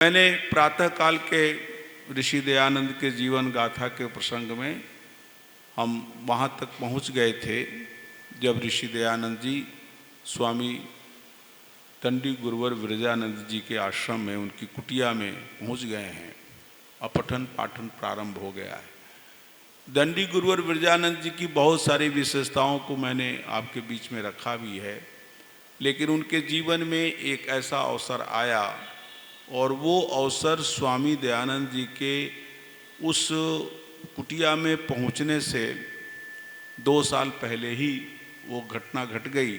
मैंने प्रातः काल के ऋषि दयानंद के जीवन गाथा के प्रसंग में हम वहाँ तक पहुँच गए थे जब ऋषि दयानंद जी स्वामी दंडी गुरुवर विरजानंद जी के आश्रम में उनकी कुटिया में पहुँच गए हैं और पठन पाठन प्रारंभ हो गया है। दंडी गुरुवर विरजानंद जी की बहुत सारी विशेषताओं को मैंने आपके बीच में रखा भी है, लेकिन उनके जीवन में एक ऐसा अवसर आया और वो अवसर स्वामी दयानंद जी के उस कुटिया में पहुंचने से 2 साल पहले ही वो घटना घट गई।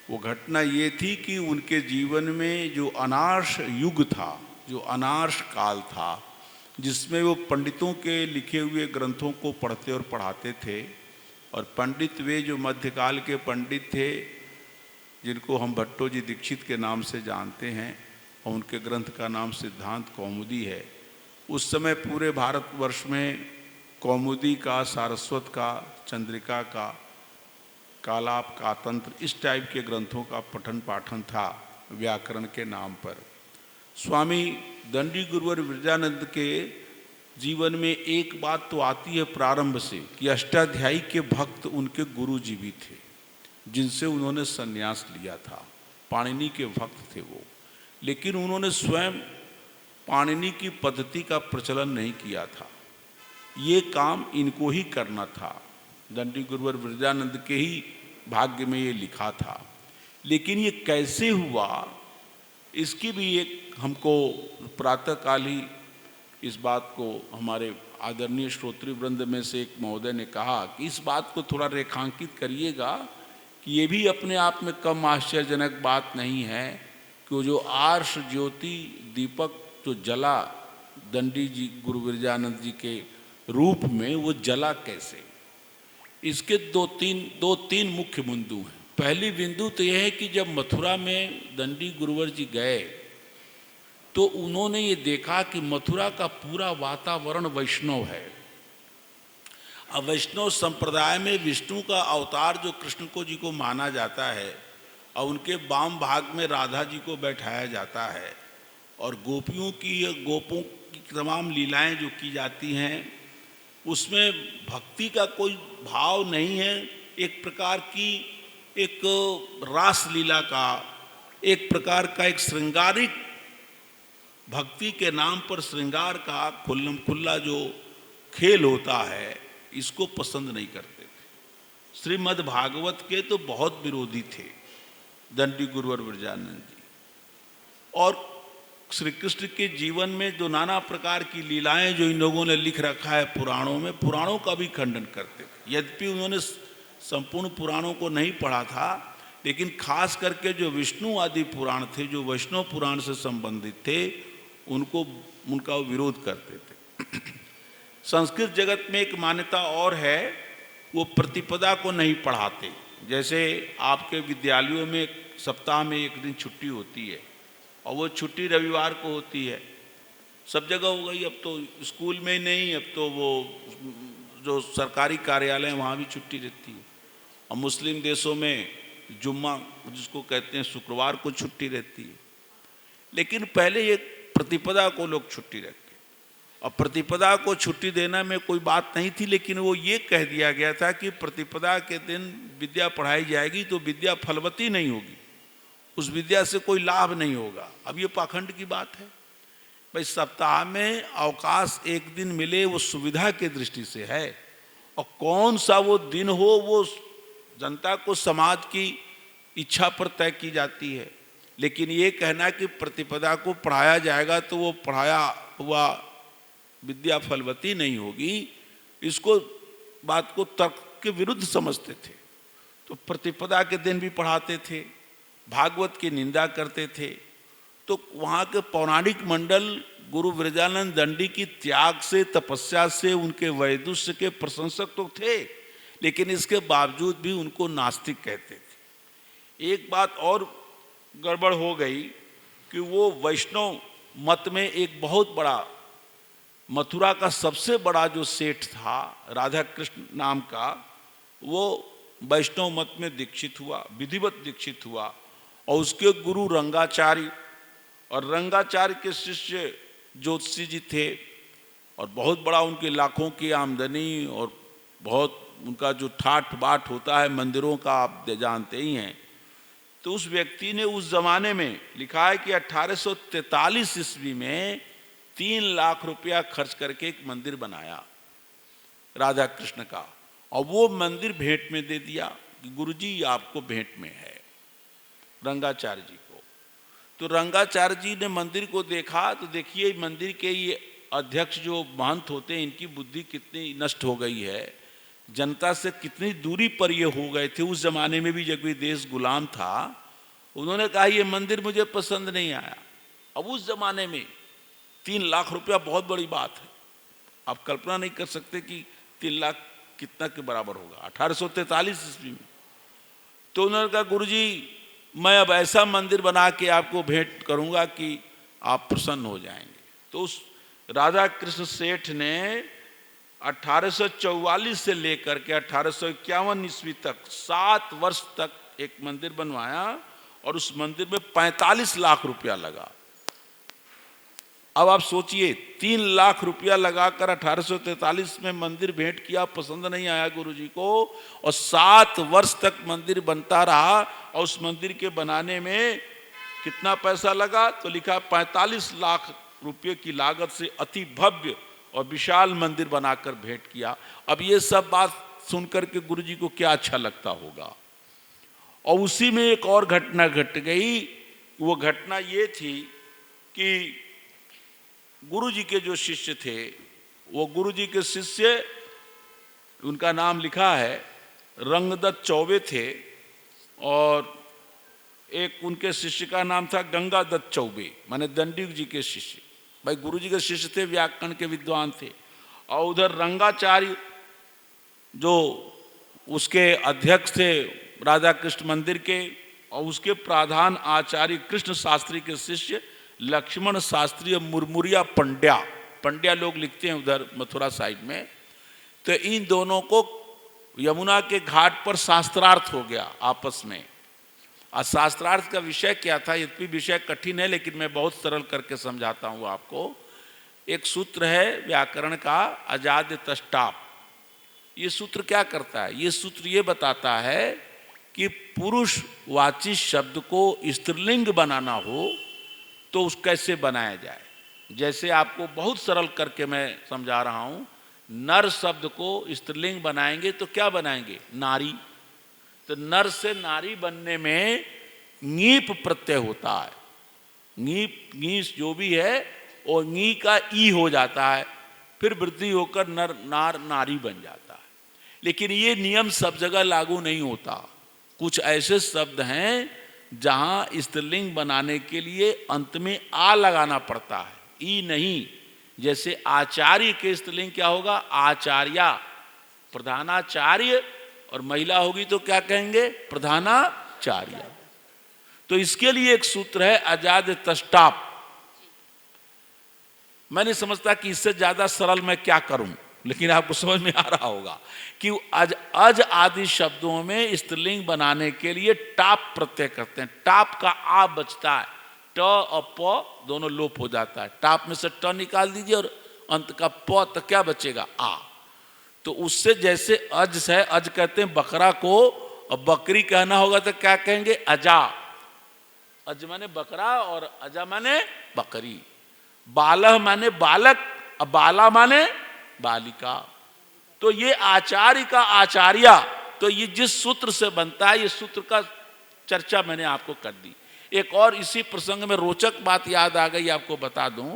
वो घटना ये थी कि उनके जीवन में जो अनार्ष युग था, जो अनार्ष काल था, जिसमें वो पंडितों के लिखे हुए ग्रंथों को पढ़ते और पढ़ाते थे, और पंडित वे जो मध्यकाल के पंडित थे जिनको हम भट्टो जी दीक्षित के नाम से जानते हैं, और उनके ग्रंथ का नाम सिद्धांत कौमुदी है। उस समय पूरे भारतवर्ष में कौमुदी का, सारस्वत का, चंद्रिका का, कालाप का तंत्र, इस टाइप के ग्रंथों का पठन पाठन था व्याकरण के नाम पर। स्वामी दंडी गुरुवर विरजानंद के जीवन में एक बात तो आती है प्रारंभ से कि अष्टाध्यायी के भक्त उनके गुरु जी भी थे जिनसे उन्होंने संन्यास लिया था। पाणिनि के भक्त थे वो, लेकिन उन्होंने स्वयं पाणिनि की पद्धति का प्रचलन नहीं किया था। ये काम इनको ही करना था, दंडी गुरुवर विरजानंद के ही भाग्य में ये लिखा था। लेकिन ये कैसे हुआ, इसकी भी एक हमको प्रातःकाल ही इस बात को हमारे आदरणीय श्रोत्री वृंद में से एक महोदय ने कहा कि इस बात को थोड़ा रेखांकित करिएगा कि ये भी अपने आप में कम आश्चर्यजनक बात नहीं है कि वो जो आर्ष ज्योति दीपक जो जला दंडी जी गुरु विरजानंद जी के रूप में, वो जला कैसे। इसके दो तीन मुख्य बिंदु हैं। पहली बिंदु तो यह है कि जब मथुरा में दंडी गुरुवर जी गए तो उन्होंने ये देखा कि मथुरा का पूरा वातावरण वैष्णव है। अब वैष्णव संप्रदाय में विष्णु का अवतार जो कृष्ण को जी को माना जाता है, और उनके वाम भाग में राधा जी को बैठाया जाता है, और गोपियों की, गोपों की तमाम लीलाएं जो की जाती हैं उसमें भक्ति का कोई भाव नहीं है। एक प्रकार की एक रास लीला का, एक प्रकार का एक श्रृंगारिक भक्ति के नाम पर श्रृंगार का खुल्लम खुल्ला जो खेल होता है, इसको पसंद नहीं करते थे। श्रीमद् भागवत के तो बहुत विरोधी थे दंडी गुरुवर विरजानंद जी, और श्री कृष्ण के जीवन में जो नाना प्रकार की लीलाएं जो इन लोगों ने लिख रखा है पुराणों में, पुराणों का भी खंडन करते थे। यद्यपि उन्होंने संपूर्ण पुराणों को नहीं पढ़ा था, लेकिन खास करके जो विष्णु आदि पुराण थे, जो वैष्णव पुराण से संबंधित थे, उनका विरोध करते थे। संस्कृत जगत में एक मान्यता और है, वो प्रतिपदा को नहीं पढ़ाते। जैसे आपके विद्यालयों में सप्ताह में एक दिन छुट्टी होती है, और वो छुट्टी रविवार को होती है। सब जगह हो गई, अब तो स्कूल में ही नहीं, अब तो वो जो सरकारी कार्यालय हैं वहाँ भी छुट्टी रहती है। और मुस्लिम देशों में जुम्मा जिसको कहते हैं शुक्रवार को छुट्टी रहती है। लेकिन पहले ये प्रतिपदा को लोग छुट्टी रखते, और प्रतिपदा को छुट्टी देना में कोई बात नहीं थी, लेकिन वो ये कह दिया गया था कि प्रतिपदा के दिन विद्या पढ़ाई जाएगी तो विद्या फलवती नहीं होगी, उस विद्या से कोई लाभ नहीं होगा। अब ये पाखंड की बात है भाई, सप्ताह में अवकाश एक दिन मिले वो सुविधा के दृष्टि से है, और कौन सा वो दिन हो वो जनता को समाज की इच्छा पर तय की जाती है। लेकिन ये कहना कि प्रतिपदा को पढ़ाया जाएगा तो वो पढ़ाया हुआ विद्या फलवती नहीं होगी, इसको बात को तर्क के विरुद्ध समझते थे। तो प्रतिपदा के दिन भी पढ़ाते थे, भागवत की निंदा करते थे। तो वहाँ के पौराणिक मंडल गुरु विरजानंद दंडी की त्याग से, तपस्या से, उनके वैदुष्य के प्रशंसक तो थे, लेकिन इसके बावजूद भी उनको नास्तिक कहते थे। एक बात और गड़बड़ हो गई कि वो वैष्णव मत में एक बहुत बड़ा, मथुरा का सबसे बड़ा जो सेठ था राधा कृष्ण नाम का, वो वैष्णव मत में दीक्षित हुआ, विधिवत दीक्षित हुआ, और उसके गुरु रंगाचार्य और रंगाचार्य के शिष्य ज्योतिषी जी थे और बहुत बड़ा उनके लाखों की आमदनी और बहुत उनका जो ठाठ बाट होता है मंदिरों का आप जानते ही हैं। तो उस व्यक्ति ने उस जमाने में लिखा है कि 1843 ईस्वी में 3 लाख रुपया खर्च करके एक मंदिर बनाया राधा कृष्ण का, और वो मंदिर भेंट में दे दिया कि गुरुजी आपको भेंट में है, रंगाचार्य जी को। तो रंगाचार्य जी ने मंदिर को देखा तो देखिए मंदिर के ये अध्यक्ष जो महंत होते हैं इनकी बुद्धि कितनी नष्ट हो गई है, जनता से कितनी दूरी पर ये हो गए थे। उस जमाने में भी जब ये देश गुलाम था, उन्होंने कहा ये मंदिर मुझे पसंद नहीं आया। अब उस जमाने में 3 लाख रुपया बहुत बड़ी बात है, आप कल्पना नहीं कर सकते कि 3 लाख कितना के बराबर होगा 1843 ईस्वी में। तो उन्होंने कहा गुरुजी मैं अब ऐसा मंदिर बना के आपको भेंट करूंगा कि आप प्रसन्न हो जाएंगे। तो उस राधा कृष्ण सेठ ने 1844 से लेकर के 1851 ईस्वी तक 7 वर्ष तक एक मंदिर बनवाया और उस मंदिर में 45 लाख रुपया लगा। अब आप सोचिए 3 लाख रुपया लगाकर 1843 में मंदिर भेंट किया, पसंद नहीं आया गुरुजी को, और 7 वर्ष तक मंदिर बनता रहा और उस मंदिर के बनाने में कितना पैसा लगा तो लिखा 45 लाख रुपये की लागत से अति भव्य और विशाल मंदिर बनाकर भेंट किया। अब ये सब बात सुनकर के गुरुजी को क्या अच्छा लगता होगा। और उसी में एक और घटना घट गई। वो घटना ये थी कि गुरुजी के जो शिष्य थे, वो गुरुजी के शिष्य, उनका नाम लिखा है रंगदत्त चौबे थे, और एक उनके शिष्य का नाम था गंगादत्त चौबे, माने दंडिक जी के शिष्य। भाई गुरुजी के शिष्य थे, व्याकरण के विद्वान थे। और उधर रंगाचार्य जो उसके अध्यक्ष थे राधा कृष्ण मंदिर के, और उसके प्रधान आचार्य कृष्ण शास्त्री के शिष्य लक्ष्मण शास्त्री मुरमुरिया पंड्या, पंड्या लोग लिखते हैं उधर मथुरा साइड में। तो इन दोनों को यमुना के घाट पर शास्त्रार्थ हो गया आपस में। और शास्त्रार्थ का विषय क्या था, यद्यपि विषय कठिन है लेकिन मैं बहुत सरल करके समझाता हूँ आपको। एक सूत्र है व्याकरण का अजाद्य तष्टाप। ये सूत्र क्या करता है, ये सूत्र ये बताता है कि पुरुषवाची शब्द को स्त्रीलिंग बनाना हो तो उस कैसे बनाया जाए। जैसे आपको बहुत सरल करके मैं समझा रहा हूँ, नर शब्द को स्त्रीलिंग बनाएंगे तो क्या बनाएंगे, नारी। तो नर से नारी बनने में ङीप प्रत्यय होता है, ङीप ङीस जो भी है वो ङी का ई हो जाता है, फिर वृद्धि होकर नर नार नारी बन जाता है। लेकिन ये नियम सब जगह लागू नहीं होता। कुछ ऐसे शब्द हैं जहाँ स्त्रीलिंग बनाने के लिए अंत में आ लगाना पड़ता है, ई नहीं। जैसे आचार्य के स्त्रीलिंग क्या होगा, आचार्या। प्रधानाचार्य और महिला होगी तो क्या कहेंगे, प्रधानाचार्य। तो इसके लिए एक सूत्र है अजाद्य तष्टाप। मैं नहीं समझता कि इससे ज्यादा सरल मैं क्या करूं, लेकिन आपको समझ में आ रहा होगा कि अज आदि शब्दों में स्त्रीलिंग बनाने के लिए टाप प्रत्यय करते हैं। टाप का आ बचता है, ट और प दोनों लोप हो जाता है। टाप में से ट निकाल दीजिए और अंत का प तो क्या बचेगा, आ। तो उससे जैसे अज है, अज कहते हैं बकरा को, और बकरी कहना होगा तो क्या कहेंगे, अजा। अज माने बकरा और अजा माने बकरी। बालह माने बालक और बाला माने बालिका। तो ये आचार्य का आचार्या, तो ये जिस सूत्र से बनता है, ये सूत्र का चर्चा मैंने आपको कर दी। एक और इसी प्रसंग में रोचक बात याद आ गई, आपको बता दूं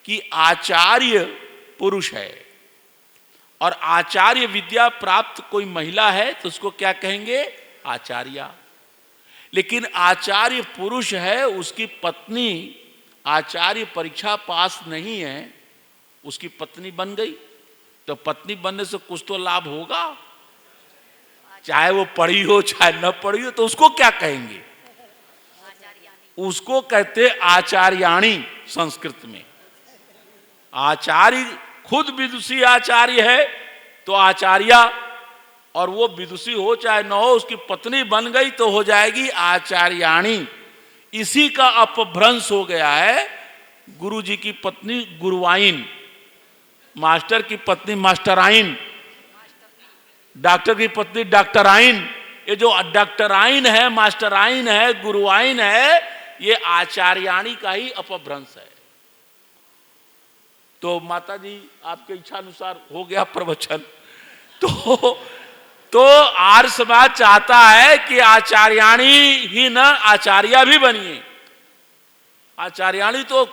कि आचार्य पुरुष है और आचार्य विद्या प्राप्त कोई महिला है तो उसको क्या कहेंगे, आचार्या। लेकिन आचार्य पुरुष है, उसकी पत्नी आचार्य परीक्षा पास नहीं है, उसकी पत्नी बन गई, तो पत्नी बनने से कुछ तो लाभ होगा, चाहे वो पढ़ी हो चाहे न पढ़ी हो। तो उसको क्या कहेंगे, उसको कहते आचार्याणी संस्कृत में। आचार्य खुद विदुषी आचार्य है तो आचार्या, और वो विदुषी हो चाहे न हो, उसकी पत्नी बन गई तो हो जाएगी आचार्याणी। इसी का अपभ्रंश हो गया है। गुरु जी की पत्नी गुरुवाइन, मास्टर की पत्नी मास्टराइन, डॉक्टर की पत्नी डॉक्टराइन। ये जो डॉक्टराइन है, मास्टराइन है, गुरुवाइन है, ये आचार्याणी का ही अपभ्रंश है। तो माता जी आपके इच्छा अनुसार हो गया प्रवचन। तो आर्य समाज चाहता है कि आचार्याणी ही न आचार्या भी बनिए। आचार्याणी तो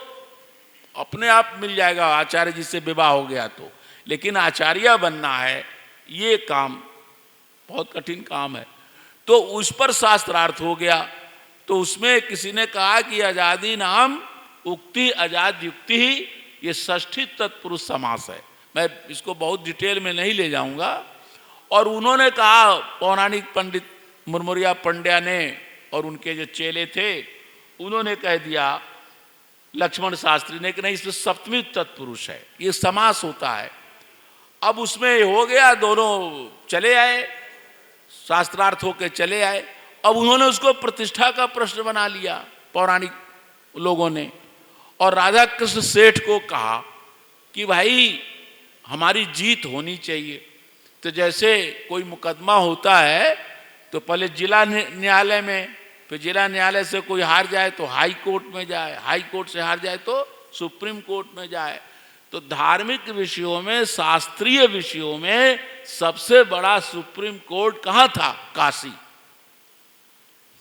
अपने आप मिल जाएगा, आचार्य जी से विवाह हो गया तो, लेकिन आचार्य बनना है, ये काम बहुत कठिन काम है। तो उस पर शास्त्रार्थ हो गया। तो उसमें किसी ने कहा कि आजादी नाम उक्ति आजाद युक्ति ही, ये षष्ठी तत्पुरुष समास है। मैं इसको बहुत डिटेल में नहीं ले जाऊंगा। और उन्होंने कहा, पौराणिक पंडित मुरमुरिया पंड्या ने और उनके जो चेले थे, उन्होंने कह दिया, लक्ष्मण शास्त्री ने, कि नहीं, इसमें सप्तमी तत्पुरुष है, ये समास होता है। अब उसमें हो गया, दोनों चले आए, शास्त्रार्थ होके चले आए। अब उन्होंने उसको प्रतिष्ठा का प्रश्न बना लिया पौराणिक लोगों ने, और राधा कृष्ण सेठ को कहा कि भाई हमारी जीत होनी चाहिए। तो जैसे कोई मुकदमा होता है तो पहले जिला न्यायालय में, फिर जिला न्यायालय से कोई हार जाए तो हाई कोर्ट में जाए, हाई कोर्ट से हार जाए तो सुप्रीम कोर्ट में जाए। तो धार्मिक विषयों में, शास्त्रीय विषयों में सबसे बड़ा सुप्रीम कोर्ट कहाँ था? काशी।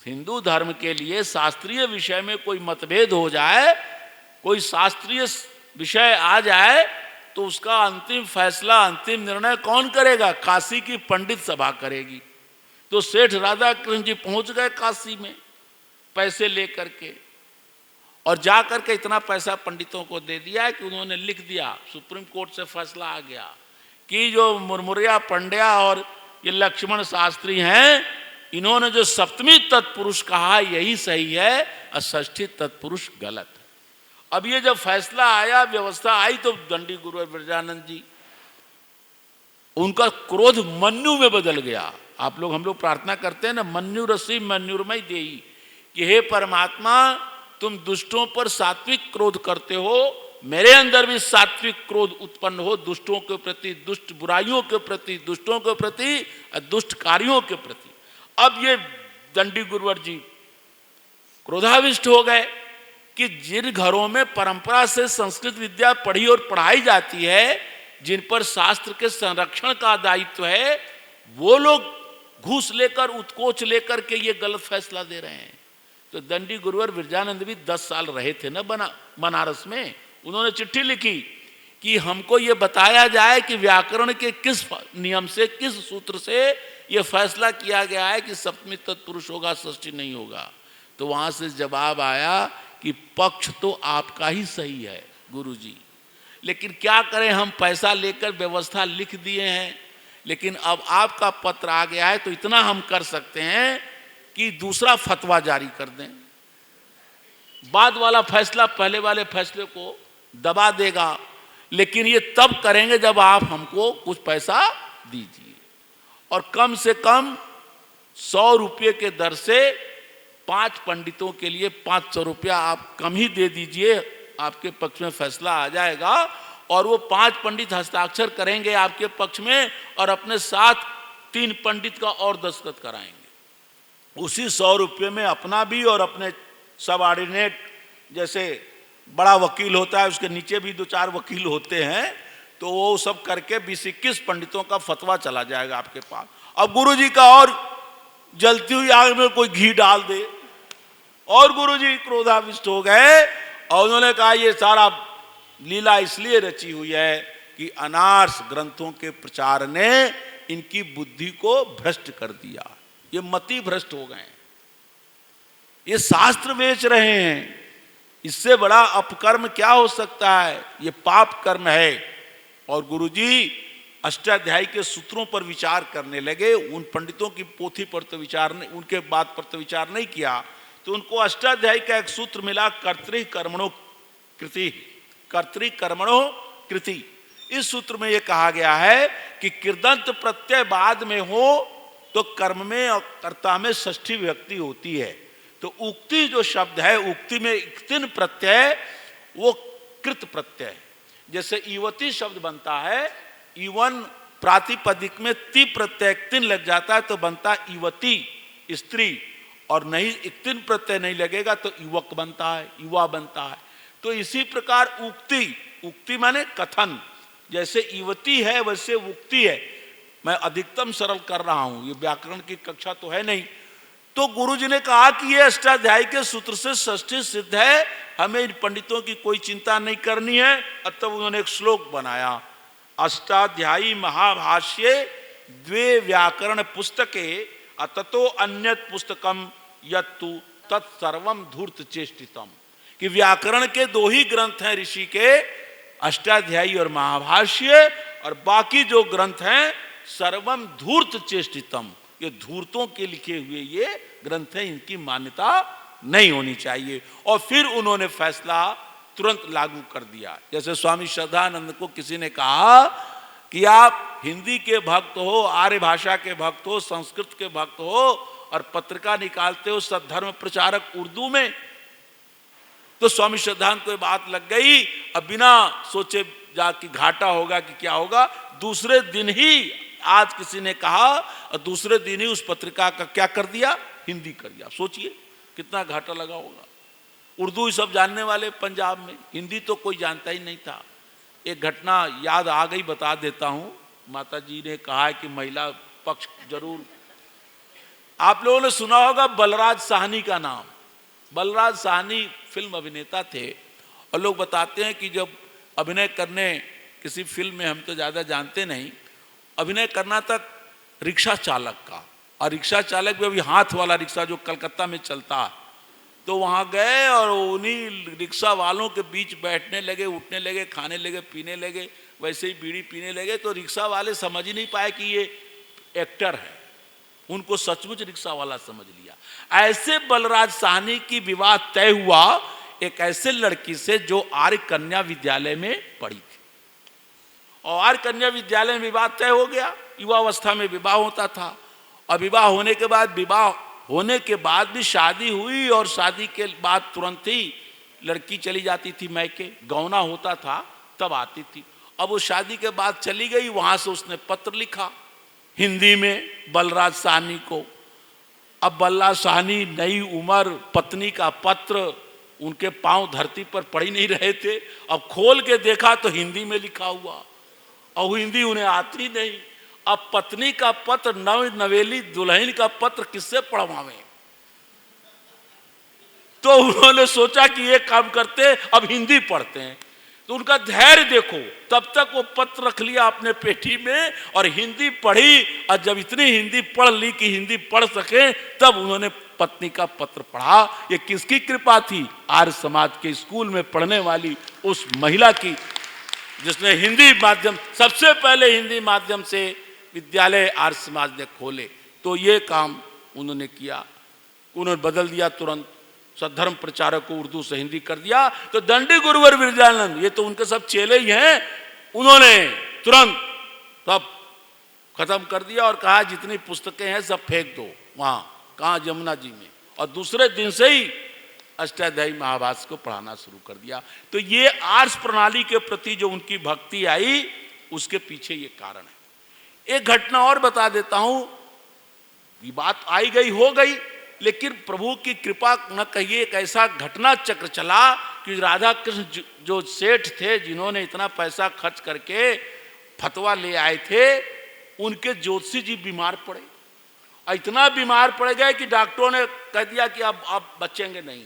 हिंदू धर्म के लिए शास्त्रीय विषय में कोई मतभेद हो जाए, कोई शास्त्रीय विषय आ जाए, तो उसका अंतिम फैसला, अंतिम निर्णय कौन करेगा? काशी की पंडित सभा करेगी। तो सेठ राधा कृष्ण जी पहुंच गए काशी में पैसे लेकर के, और जा करके इतना पैसा पंडितों को दे दिया कि उन्होंने लिख दिया, सुप्रीम कोर्ट से फैसला आ गया कि जो मुरमुरिया पंड्या और ये लक्ष्मण शास्त्री हैं, इन्होंने जो सप्तमी तत्पुरुष कहा यही सही है, और षष्ठी तत्पुरुष गलत है। अब ये जब फैसला आया, व्यवस्था आई, तो दंडी गुरु ब्रजानंद जी, उनका क्रोध मन्यु में बदल गया। आप लोग, हम लोग प्रार्थना करते हैं ना, मन्यु रसी मन्युर्मय देई, कि हे परमात्मा, तुम दुष्टों पर सात्विक क्रोध करते हो, मेरे अंदर भी सात्विक क्रोध उत्पन्न हो, दुष्टों के प्रति, दुष्ट बुराइयों के प्रति, दुष्टों के प्रति और दुष्ट कार्यों के प्रति। अब ये दंडी गुरुवर जी क्रोधाविष्ट हो गए कि जिन घरों में परंपरा से संस्कृत विद्या पढ़ी और पढ़ाई जाती है, जिन पर शास्त्र के संरक्षण का दायित्व है, वो लोग घूस लेकर, उत्कोच लेकर के ये गलत फैसला दे रहे हैं। तो दंडी गुरुवर विरजानंद भी 10 साल रहे थे ना बनारस में। उन्होंने चिट्ठी लिखी कि हमको ये बताया जाए कि व्याकरण के किस नियम से, किस सूत्र से ये फैसला किया गया है कि सप्तमी तत्पुरुष होगा, षष्ठी नहीं होगा। तो वहां से जवाब आया कि पक्ष तो आपका ही सही है गुरुजी, लेकिन क्या करें, हम पैसा लेकर व्यवस्था लिख दिए हैं, लेकिन अब आपका पत्र आ गया है, तो इतना हम कर सकते हैं कि दूसरा फतवा जारी कर दें। बाद वाला फैसला पहले वाले फैसले को दबा देगा, लेकिन ये तब करेंगे जब आप हमको कुछ पैसा दीजिए, और कम से कम 100 रुपये के दर से 5 पंडितों के लिए 500 रुपया आप कम ही दे दीजिए, आपके पक्ष में फैसला आ जाएगा। और वो 5 पंडित हस्ताक्षर करेंगे आपके पक्ष में, और अपने साथ 3 पंडित का और दस्तखत कराएंगे। उसी 100 रुपये में अपना भी और अपने सबऑर्डिनेट, जैसे बड़ा वकील होता है उसके नीचे भी 2-4 वकील होते हैं, तो वो सब करके 20-21 पंडितों का फतवा चला जाएगा आपके पास। अब गुरुजी का और जलती हुई आग में कोई घी डाल दे, और गुरुजी क्रोधाविष्ट हो गए, और उन्होंने कहा ये सारा लीला इसलिए रची हुई है कि अनार्स ग्रंथों के प्रचार ने इनकी बुद्धि को भ्रष्ट कर दिया, ये मति भ्रष्ट हो गए, ये शास्त्र बेच रहे हैं। इससे बड़ा अपकर्म क्या हो सकता है? ये पाप कर्म है। और गुरुजी अष्टाध्यायी के सूत्रों पर विचार करने लगे, उन पंडितों की पोथी पर तो विचार नहीं, उनके बात पर तो विचार नहीं किया। तो उनको अष्टाध्यायी का एक सूत्र मिला, कर्तृकर्मणो कृति, कर्तृकर्मणो कृति। इस सूत्र में यह कहा गया है कि कृदंत प्रत्यय बाद में हो तो कर्म में और कर्ता में षष्ठी विभक्ति होती है। तो उक्ति जो शब्द है, उक्ति में तिन प्रत्यय वो कृत प्रत्यय है। जैसे युवती शब्द बनता है, इवन प्रातिपदिक में ति प्रत्यय तिन लग जाता है तो बनता है युवती स्त्री, और नहीं तिन प्रत्यय नहीं लगेगा तो युवक बनता है, युवा बनता है। तो इसी प्रकार उक्ति, उक्ति माने कथन, जैसे युवती है वैसे उक्ति है। मैं अधिकतम सरल कर रहा हूं, ये व्याकरण की कक्षा तो है नहीं। तो गुरुजी ने कहा कि ये अष्टाध्यायी के सूत्र से षष्ठी सिद्ध है, हमें इन पंडितों की कोई चिंता नहीं करनी है। तब उन्होंने एक श्लोक बनाया, अष्टाध्यायी महाभाष्ये द्वे व्याकरण पुस्तके अततो अन्यत पुस्तकम यत्तु तत्सर्वम धूर्त चेष्टितम, कि व्याकरण के दो ही ग्रंथ हैं ऋषि के, अष्टाध्यायी और महाभाष्य, और बाकी जो ग्रंथ हैं सर्वम धूर्त चेष्टितम, ये धूर्तों के लिखे हुए ये ग्रंथ हैं, इनकी मान्यता नहीं होनी चाहिए। और फिर उन्होंने फैसला तुरंत लागू कर दिया। जैसे स्वामी श्रद्धानंद को किसी ने कहा कि आप हिंदी के भक्त हो, आर्य भाषा के भक्त हो, संस्कृत के भक्त हो, और पत्रिका निकालते हो सद्धर्म प्रचारक उर्दू में, तो स्वामी श्रद्धानंद को बात लग गई। अब बिना सोचे जाके घाटा होगा कि क्या होगा, दूसरे दिन ही आज किसी ने कहा और दूसरे दिन ही उस पत्रिका का क्या कर दिया, हिंदी कर दिया। सोचिए कितना घाटा लगा होगा। उर्दू ही सब जानने वाले पंजाब में, हिंदी तो कोई जानता ही नहीं था। एक घटना याद आ गई, बता देता हूं। माता जी ने कहा है कि महिला पक्ष जरूर, आप लोगों ने सुना होगा बलराज साहनी का नाम। बलराज साहनी फिल्म अभिनेता थे, और लोग बताते हैं कि जब अभिनय करने किसी फिल्म में, हम तो ज़्यादा जानते नहीं, अभिनय करना था रिक्शा चालक का, और रिक्शा चालक भी अभी हाथ वाला रिक्शा जो कलकत्ता में चलता है, तो वहाँ गए और उन्हीं रिक्शा वालों के बीच बैठने लगे, उठने लगे, खाने लगे, पीने लगे, वैसे ही बीड़ी पीने लगे। तो रिक्शा वाले समझ ही नहीं पाए कि ये एक्टर है, उनको सचमुच रिक्शा वाला समझ लिया। ऐसे बलराज साहनी की विवाह तय हुआ एक ऐसे लड़की से जो आर्य कन्या विद्यालय में पढ़ी थी, और आर्य कन्या विद्यालय में विवाह तय हो गया। युवावस्था में विवाह होता था, और विवाह होने के बाद भी शादी हुई, और शादी के बाद तुरंत ही लड़की चली जाती थी मैके, गौना होता था तब आती थी। अब वो शादी के बाद चली गई, वहां से उसने पत्र लिखा हिंदी में बलराज साहनी को। अब बलराज साहनी नई उम्र, पत्नी का पत्र, उनके पांव धरती पर पड़ ही नहीं रहे थे। अब खोल के देखा तो हिंदी में लिखा हुआ, और हिंदी उन्हें आती नहीं। अब पत्नी का पत्र, नवेली दुल्हन का पत्र किससे पढ़वावें? तो उन्होंने सोचा कि ये काम करते, अब हिंदी पढ़ते हैं। तो उनका धैर्य देखो, तब तक वो पत्र रख लिया अपने पेटी में और हिंदी पढ़ी, और जब इतनी हिंदी पढ़ ली कि हिंदी पढ़ सके, तब उन्होंने पत्नी का पत्र पढ़ा। ये किसकी कृपा थी? आर्य समाज के स्कूल में पढ़ने वाली उस महिला की, जिसने हिंदी माध्यम, सबसे पहले हिंदी माध्यम से विद्यालय आर्य समाज ने खोले। तो ये काम उन्होंने किया, उन्होंने बदल दिया तुरंत, सद्धर्म प्रचारक को उर्दू से हिंदी कर दिया। तो दंडी गुरुवर विरजानंद, ये तो उनके सब चेले ही हैं, उन्होंने तुरंत सब खत्म कर दिया और कहा जितनी पुस्तकें हैं सब फेंक दो वहां, कहाँ, यमुना जी में। और दूसरे दिन से ही अष्टाध्यायी महाभाष्य को पढ़ाना शुरू कर दिया। तो ये आर्ष प्रणाली के प्रति जो उनकी भक्ति आई, उसके पीछे ये कारण है। एक घटना और बता देता हूं, ये बात आई गई हो गई, लेकिन प्रभु की कृपा न कहिए, एक ऐसा घटना चक्र चला कि राधा कृष्ण जो सेठ थे, जिन्होंने इतना पैसा खर्च करके फतवा ले आए थे, उनके ज्योतिषी जी बीमार पड़े। इतना बीमार पड़ गए कि डॉक्टरों ने कह दिया कि अब बचेंगे नहीं।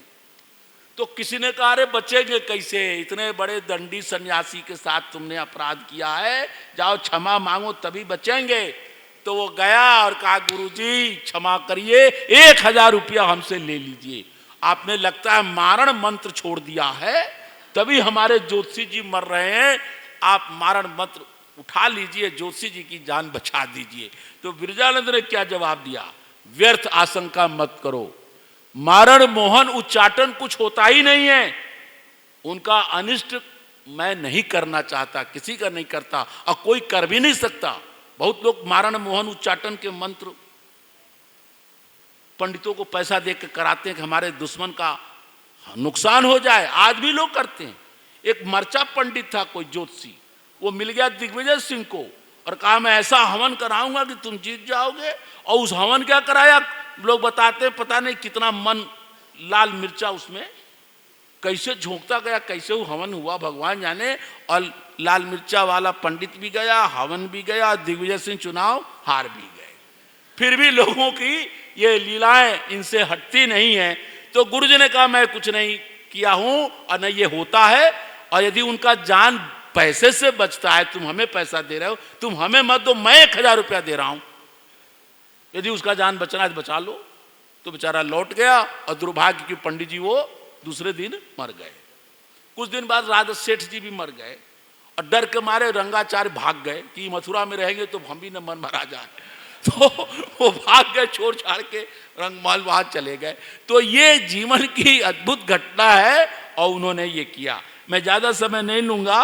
तो किसी ने कहा अरे बचेंगे कैसे, इतने बड़े दंडी सन्यासी के साथ तुमने अपराध किया है, जाओ क्षमा मांगो तभी बचेंगे। तो वो गया और कहा गुरुजी क्षमा करिए, 1000 रुपया हमसे ले लीजिए, आपने लगता है मारण मंत्र छोड़ दिया है, तभी हमारे ज्योतिषी जी मर रहे हैं, आप मारण मंत्र उठा लीजिए, ज्योतिषी जी की जान बचा दीजिए। तो विरजानंद ने क्या जवाब दिया? व्यर्थ आशंका मत करो, मारण मोहन उच्चाटन कुछ होता ही नहीं है, उनका अनिष्ट मैं नहीं करना चाहता, किसी का नहीं करता, और कोई कर भी नहीं सकता। बहुत लोग मारण मोहन उच्चाटन के मंत्र पंडितों को पैसा दे के कराते हैं कि हमारे दुश्मन का नुकसान हो जाए, आज भी लोग करते हैं। एक मर्चा पंडित था कोई ज्योतिषी, वो मिल गया दिग्विजय सिंह को और कहा मैं ऐसा हवन कराऊंगा कि तुम जीत जाओगे। और उस हवन क्या कराया, लोग बताते हैं पता नहीं कितना मन लाल मिर्चा उसमें कैसे झोंकता गया, कैसे वो हवन हुआ भगवान जाने। और लाल मिर्चा वाला पंडित भी गया, हवन भी गया, दिग्विजय सिंह चुनाव हार भी गए। फिर भी लोगों की ये लीलाएं इनसे हटती नहीं है। तो गुरु जी ने कहा मैं कुछ नहीं किया हूं और न ये होता है, और यदि उनका जान पैसे से बचता है, तुम हमें पैसा दे रहे हो, तुम हमें मत दो, मैं 1000 रुपया दे रहा हूं, यदि उसका जान बचना है तो बचा लो। तो बेचारा लौट गया और दुर्भाग्य की पंडित जी वो दूसरे दिन मर गए। कुछ दिन बाद राजा सेठ जी भी मर गए और डर के मारे रंगाचार्य भाग गए कि मथुरा में रहेंगे तो हम भी न मन मरा जाए। तो वो भाग गए छोड़ छाड़ के, रंगमहल वहां चले गए। तो ये जीवन की अद्भुत घटना है और उन्होंने ये किया। मैं ज्यादा समय नहीं लूंगा,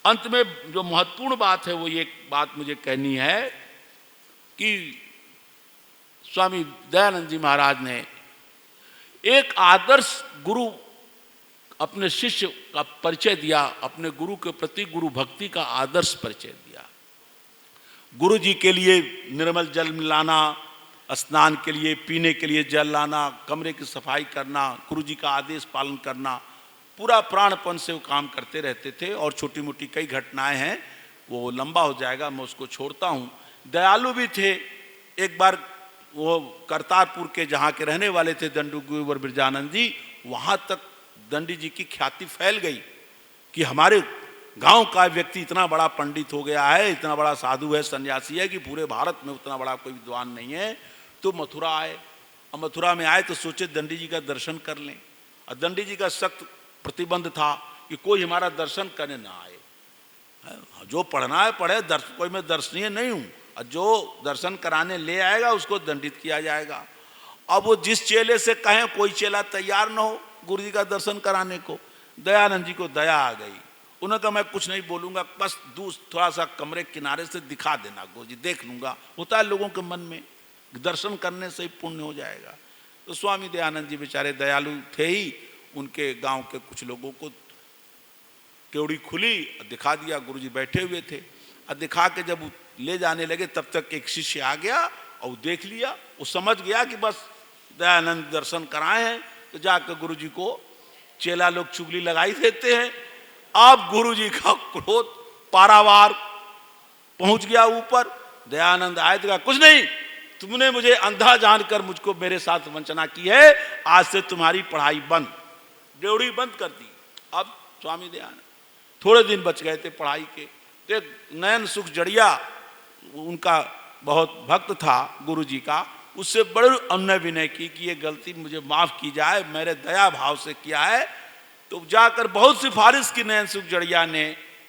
अंत में जो महत्वपूर्ण बात है वो ये बात मुझे कहनी है कि स्वामी दयानंद जी महाराज ने एक आदर्श गुरु अपने शिष्य का परिचय दिया, अपने गुरु के प्रति गुरु भक्ति का आदर्श परिचय दिया। गुरु जी के लिए निर्मल जल लाना, स्नान के लिए पीने के लिए जल लाना, कमरे की सफाई करना, गुरु जी का आदेश पालन करना, पूरा प्राणपन से वो काम करते रहते थे। और छोटी मोटी कई घटनाएं हैं, वो लंबा हो जाएगा, मैं उसको छोड़ता हूँ। दयालु भी थे। एक बार वो करतारपुर के जहाँ के रहने वाले थे दंडू गुरुवर बिरजानंद जी, वहाँ तक दंडी जी की ख्याति फैल गई कि हमारे गांव का व्यक्ति इतना बड़ा पंडित हो गया है, इतना बड़ा साधु है, सन्यासी है कि पूरे भारत में उतना बड़ा कोई विद्वान नहीं है। तो मथुरा आए, और मथुरा में आए तो सोचे दंडी जी का दर्शन कर लें। और दंडी जी का सख्त प्रतिबंध था कि कोई हमारा दर्शन करने ना आए, जो पढ़ना है पढ़े, कोई मैं दर्शनीय नहीं हूँ, और जो दर्शन कराने ले आएगा उसको दंडित किया जाएगा। अब वो जिस चेले से कहें, कोई चेला तैयार न हो गुरु जी का दर्शन कराने को। दयानंद जी को दया आ गई, उन्होंने कहा मैं कुछ नहीं बोलूंगा, बस थोड़ा सा कमरे किनारे से दिखा देना, गुरु जी देख लूंगा। होता है लोगों के मन में, दर्शन करने से ही पुण्य हो जाएगा। तो स्वामी दयानंद जी बेचारे दयालु थे ही, उनके गांव के कुछ लोगों को केवड़ी खुली, दिखा दिया। गुरु जी बैठे हुए थे, और दिखा के जब ले जाने लगे तब तक एक शिष्य आ गया और देख लिया। वो समझ गया कि बस दयानंद दर्शन कराए हैं, तो जाकर गुरु जी को चेला लोग चुगली लगाई देते हैं। अब गुरु जी का क्रोध पारावार पहुंच गया ऊपर। दयानंद आए तो कहा कुछ नहीं, तुमने मुझे अंधा जानकर मुझको मेरे साथ वंचना की है, आज से तुम्हारी पढ़ाई बंद, ड्योढ़ी बंद कर दी। अब स्वामी दयानंद थोड़े दिन बच गए थे पढ़ाई के। तो नयन सुख जड़िया उनका बहुत भक्त था गुरु जी का, उससे बड़े अनुनय विनय की कि ये गलती मुझे माफ़ की जाए, मेरे दया भाव से किया है। तो जाकर बहुत सिफारिश की नयन सुख जड़िया ने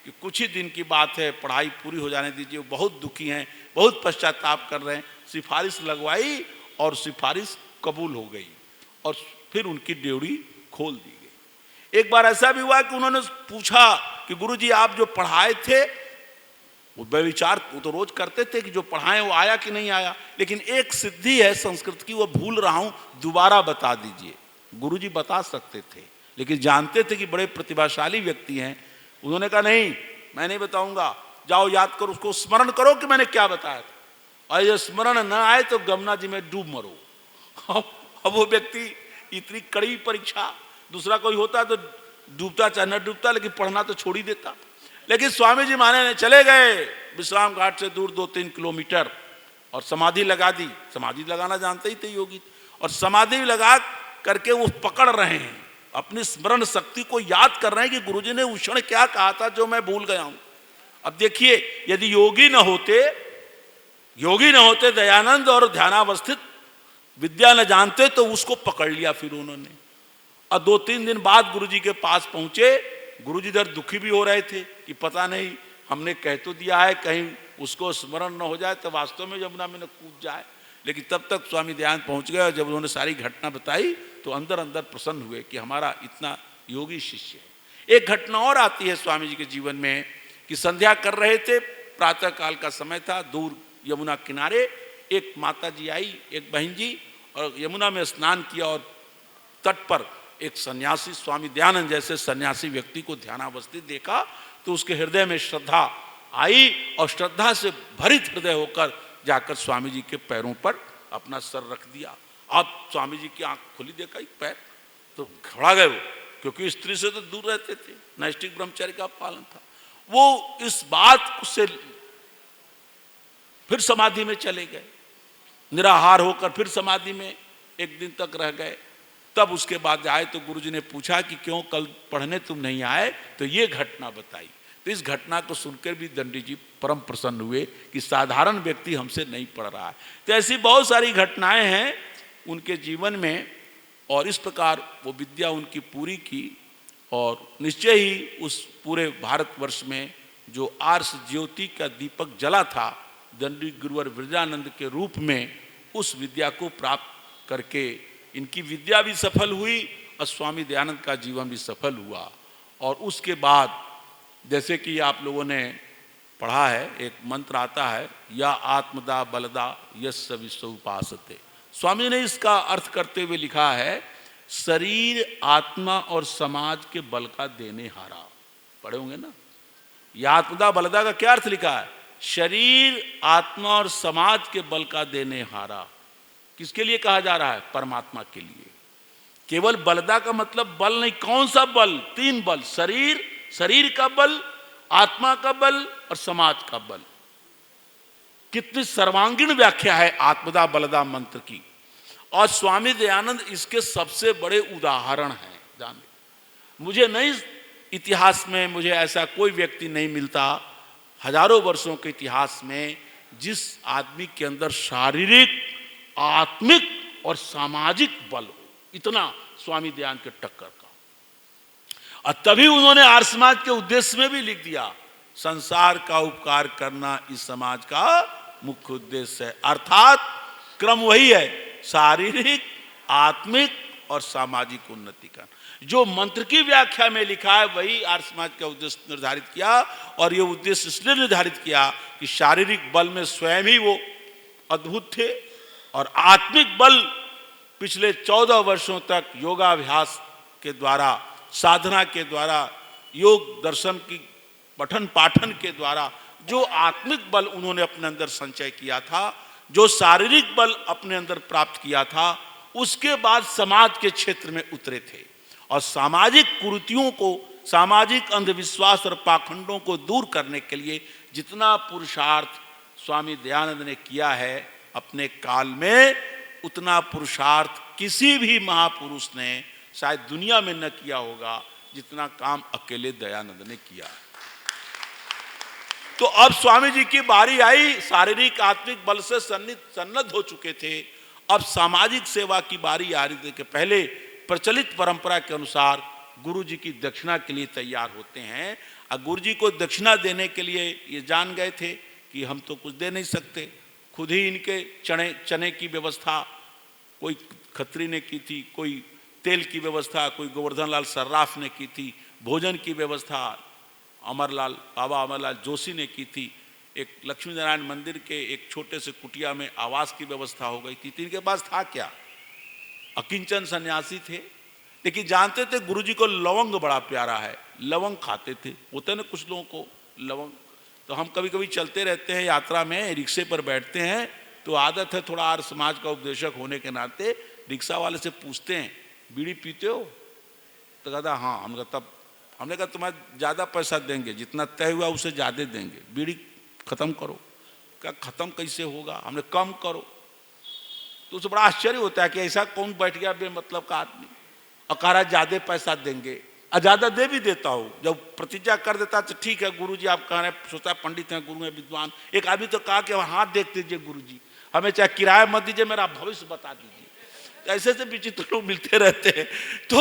कि कुछ ही दिन की बात है, पढ़ाई पूरी हो जाने दीजिए, वो बहुत दुखी हैं, बहुत पश्चाताप कर रहे हैं। सिफारिश लगवाई और सिफारिश कबूल हो गई, और फिर उनकी ड्योढ़ी खोल दी गई। एक बार ऐसा भी हुआ कि उन्होंने पूछा कि गुरु जी आप जो पढ़ाए थे, वो बेविचार वो तो रोज करते थे कि जो पढ़ाएं वो आया कि नहीं आया, लेकिन एक सिद्धि है संस्कृत की, वो भूल रहा हूं, दोबारा बता दीजिए। गुरुजी बता सकते थे, लेकिन जानते थे कि बड़े प्रतिभाशाली व्यक्ति हैं। उन्होंने कहा नहीं, मैं नहीं बताऊंगा, जाओ याद करो, उसको स्मरण करो कि मैंने क्या बताया था, और ये स्मरण न आए तो गमना जी में डूब मरो। अब वो व्यक्ति इतनी कड़ी परीक्षा, दूसरा कोई होता तो डूबता चाहे न डूबता, लेकिन पढ़ना तो छोड़ ही देता। लेकिन स्वामी जी महाराज ने चले गए विश्राम घाट से दूर 2-3 किलोमीटर, और समाधि लगा दी। समाधि लगाना जानते ही थे योगी, और समाधि लगा करके वो पकड़ रहे हैं, अपनी स्मरण शक्ति को याद कर रहे हैं कि गुरुजी ने उस क्षण क्या कहा था जो मैं भूल गया हूं। अब देखिए, यदि योगी न होते दयानंद और ध्यानावस्थित विद्या न जानते, तो उसको पकड़ लिया फिर उन्होंने। और 2-3 दिन बाद गुरुजी के पास पहुंचे। गुरुजी इधर दुखी भी हो रहे थे कि पता नहीं, हमने कह तो दिया है कहीं उसको स्मरण न हो जाए तो वास्तव में यमुना में न कूद जाए। लेकिन तब तक स्वामी दयानंद पहुंच गए, और जब उन्होंने सारी घटना बताई तो अंदर अंदर प्रसन्न हुए कि हमारा इतना योगी शिष्य है। एक घटना और आती है स्वामी जी के जीवन में कि संध्या कर रहे थे, प्रातः काल का समय था, दूर यमुना किनारे एक माता जी आई, एक बहन जी, और यमुना में स्नान किया और तट पर एक सन्यासी स्वामी दयानंद जैसे सन्यासी व्यक्ति को ध्यानावस्थित देखा तो उसके हृदय में श्रद्धा आई और श्रद्धा से भरित हृदय होकर जाकर स्वामी जी के पैरों पर अपना सर रख दिया। अब स्वामी जी की आंख खुली, देखा ही पैर, तो घबरा गए वो, क्योंकि स्त्री से तो दूर रहते थे, नैष्ठिक ब्रह्मचर्य का पालन था। वो इस बात से फिर समाधि में चले गए, निराहार होकर फिर समाधि में एक दिन तक रह गए। तब उसके बाद आए तो गुरुजी ने पूछा कि क्यों कल पढ़ने तुम नहीं आए, तो ये घटना बताई। तो इस घटना को सुनकर भी दंडी जी परम प्रसन्न हुए कि साधारण व्यक्ति हमसे नहीं पढ़ रहा है। तो ऐसी बहुत सारी घटनाएं हैं उनके जीवन में, और इस प्रकार वो विद्या उनकी पूरी की और निश्चय ही उस पूरे भारतवर्ष में जो आर्ष ज्योति का दीपक जला था दंडी गुरुवर विरजानंद के रूप में, उस विद्या को प्राप्त करके इनकी विद्या भी सफल हुई और स्वामी दयानंद का जीवन भी सफल हुआ। और उसके बाद जैसे कि आप लोगों ने पढ़ा है, एक मंत्र आता है, या आत्मदा बलदा यस्य विश्व उपासते। स्वामी ने इसका अर्थ करते हुए लिखा है, शरीर आत्मा और समाज के बल का देने हारा। पढ़े होंगे ना, या आत्मदा बलदा का क्या अर्थ लिखा है? शरीर आत्मा और समाज के बल का देने हारा। किसके लिए कहा जा रहा है? परमात्मा के लिए। केवल बलदा का मतलब बल नहीं, कौन सा बल? 3 बल, शरीर का बल, आत्मा का बल और समाज का बल। कितनी सर्वांगीण व्याख्या है आत्मदा बलदा मंत्र की। और स्वामी दयानंद इसके सबसे बड़े उदाहरण हैं। जाने मुझे नहीं, इतिहास में मुझे ऐसा कोई व्यक्ति नहीं मिलता हजारों वर्षों के इतिहास में जिस आदमी के अंदर शारीरिक, आत्मिक और सामाजिक बल हो, इतना स्वामी दयानंद के टक्कर का। और तभी उन्होंने आर्य समाज के उद्देश्य में भी लिख दिया, संसार का उपकार करना इस समाज का मुख्य उद्देश्य है। अर्थात क्रम वही है, शारीरिक, आत्मिक और सामाजिक उन्नति का। जो मंत्र की व्याख्या में लिखा है वही आर्य समाज का उद्देश्य निर्धारित किया। और ये उद्देश्य इसलिए निर्धारित किया कि शारीरिक बल में स्वयं ही वो अद्भुत थे और आत्मिक बल पिछले 14 वर्षों तक योगाभ्यास के द्वारा, साधना के द्वारा, योग दर्शन की पठन पाठन के द्वारा जो आत्मिक बल उन्होंने अपने अंदर संचय किया था, जो शारीरिक बल अपने अंदर प्राप्त किया था, उसके बाद समाज के क्षेत्र में उतरे थे और सामाजिक कुरीतियों को, सामाजिक अंधविश्वास और पाखंडों को दूर करने के लिए जितना पुरुषार्थ स्वामी दयानंद ने किया है अपने काल में, उतना पुरुषार्थ किसी भी महापुरुष ने शायद दुनिया में न किया होगा जितना काम अकेले दयानंद ने किया। तो अब स्वामी जी की बारी आई, शारीरिक आत्मिक बल से सन्नद्ध हो चुके थे, अब सामाजिक सेवा की बारी आ रही थी कि पहले प्रचलित परंपरा के अनुसार गुरु जी की दक्षिणा के लिए तैयार होते हैं। और गुरु जी को दक्षिणा देने के लिए ये जान गए थे कि हम तो कुछ दे नहीं सकते, खुद ही इनके चने की व्यवस्था कोई खत्री ने की थी, कोई तेल की व्यवस्था कोई गोवर्धन लाल सर्राफ ने की थी, भोजन की व्यवस्था बाबा अमरलाल जोशी ने की थी, एक लक्ष्मी नारायण मंदिर के एक छोटे से कुटिया में आवास की व्यवस्था हो गई थी। इनके पास था क्या? अकिंचन सन्यासी थे, लेकिन जानते थे गुरुजी को लवंग बड़ा प्यारा है, लवंग खाते थे। होते ना कुछ लोगों को लवंग, तो हम कभी कभी चलते रहते हैं यात्रा में, रिक्शे पर बैठते हैं तो आदत है थोड़ा आर्य समाज का उपदेशक होने के नाते रिक्शा वाले से पूछते हैं बीड़ी पीते हो? तो कहता हाँ। हमने कहा तुम्हारा ज़्यादा पैसा देंगे, जितना तय हुआ उसे ज़्यादा देंगे, बीड़ी ख़त्म करो। क्या ख़त्म कैसे होगा? हमने कम करो। तो उसे बड़ा आश्चर्य होता है कि ऐसा कौन बैठ गया बेमतलब का आदमी, और कह रहा ज़्यादा पैसा देंगे, और ज़्यादा दे भी देता हूँ। जब प्रतिज्ञा कर देता तो ठीक है गुरुजी आप कह रहे हैं, सोचता है पंडित हैं, गुरु हैं, विद्वान। एक आदमी तो कहा कि हाथ देख दीजिए गुरुजी, हमें चाहे किराया मत दीजिए, मेरा भविष्य बता दीजिए। ऐसे से विचित्र लोग मिलते रहते हैं। तो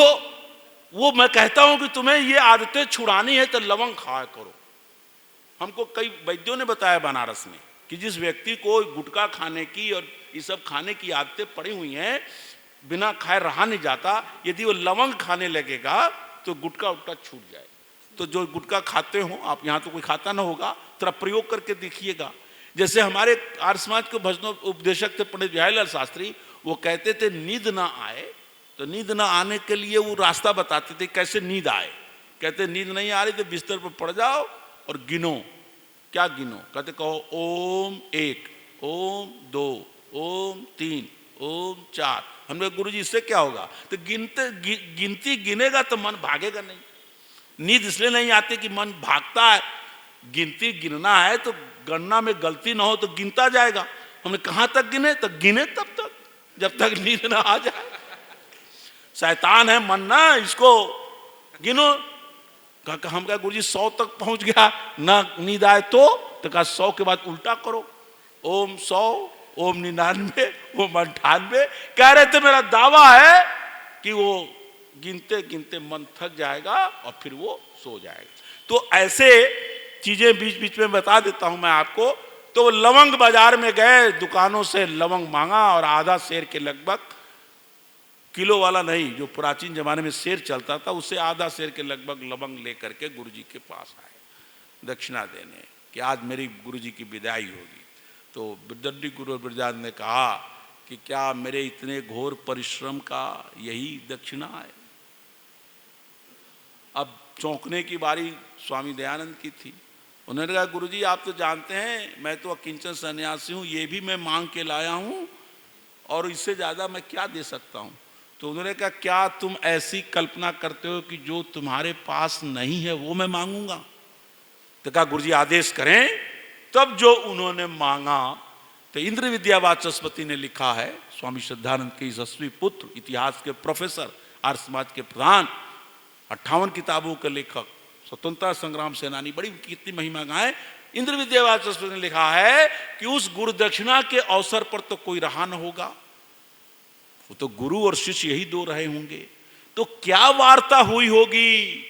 वो मैं कहता हूं कि तुम्हें ये आदतें छुड़ानी है तो लवंग खाया करो। हमको कई वैद्यों ने बताया बनारस में कि जिस व्यक्ति को गुटखा खाने की और ये सब खाने की आदतें पड़ी हुई हैं, बिना खाए रहा नहीं जाता, यदि वो लवंग खाने लगेगा तो गुटखा उटका छूट जाए। तो जो गुटखा खाते हो आप, यहाँ तो कोई खाता ना होगा, थोड़ा प्रयोग करके देखिएगा। जैसे हमारे आर्य समाज के भजनों उपदेशक थे पंडित बिहारीलाल शास्त्री, वो कहते थे नींद ना आए, तो नींद ना आने के लिए वो रास्ता बताते थे कैसे नींद आए। कहते नींद नहीं आ रही तो बिस्तर पर पड़ जाओ और गिनो। क्या गिनो? कहते कहो ओम 1, ओम 2, ओम 3, ओम 4। हमने गुरु जी इससे क्या होगा? तो गिनती गिनेगा तो मन भागेगा नहीं। नींद इसलिए नहीं आती कि मन भागता है, गिनती गिनना है तो गणना में गलती ना हो तो गिनता जाएगा। हमने कहां तक गिने? तो गिने तब तक जब तक नींद ना आ जाए। शैतान है मन ना, इसको गिनो। हम कहा गुरु जी 100 तक पहुंच गया ना नींद आए तो कहा 100 के बाद उल्टा करो, ओम 100, ओम 99, ओम 98। कह रहे थे मेरा दावा है कि वो गिनते गिनते मन थक जाएगा और फिर वो सो जाएगा। तो ऐसे चीजें बीच बीच में बता देता हूं मैं आपको। तो लवंग बाजार में गए, दुकानों से लवंग मांगा और आधा सेर के लगभग, किलो वाला नहीं, जो प्राचीन जमाने में सेर चलता था उससे आधा सेर के लगभग लवंग लेकर के गुरुजी के पास आए दक्षिणा देने कि आज मेरी गुरुजी की विदाई होगी। तो दंडी गुरु ब्रजानंद ने कहा कि क्या मेरे इतने घोर परिश्रम का यही दक्षिणा है? अब चौंकने की बारी स्वामी दयानंद की थी। उन्होंने कहा गुरुजी आप तो जानते हैं मैं तो अकिंचन सन्यासी हूँ, ये भी मैं मांग के लाया हूँ और इससे ज़्यादा मैं क्या दे सकता हूँ। तो उन्होंने कहा क्या तुम ऐसी कल्पना करते हो कि जो तुम्हारे पास नहीं है वो मैं मांगूंगा? तो कहा गुरुजी आदेश करें। तब जो उन्होंने मांगा, तो इंद्र विद्या वाचस्पति ने लिखा है, स्वामी श्रद्धानंद के यशस्वी पुत्र, इतिहास के प्रोफेसर, आर्य समाज के प्रधान, 58 किताबों के लेखक, स्वतंत्रता संग्राम सेनानी, बड़ी कितनी महिमा गाए। इंद्र विद्या वाचस्पति ने लिखा है कि उस गुरु दक्षिणा के अवसर पर तो कोई रहा न होगा, वो तो गुरु और शिष्य यही दो रहे होंगे, तो क्या वार्ता हुई होगी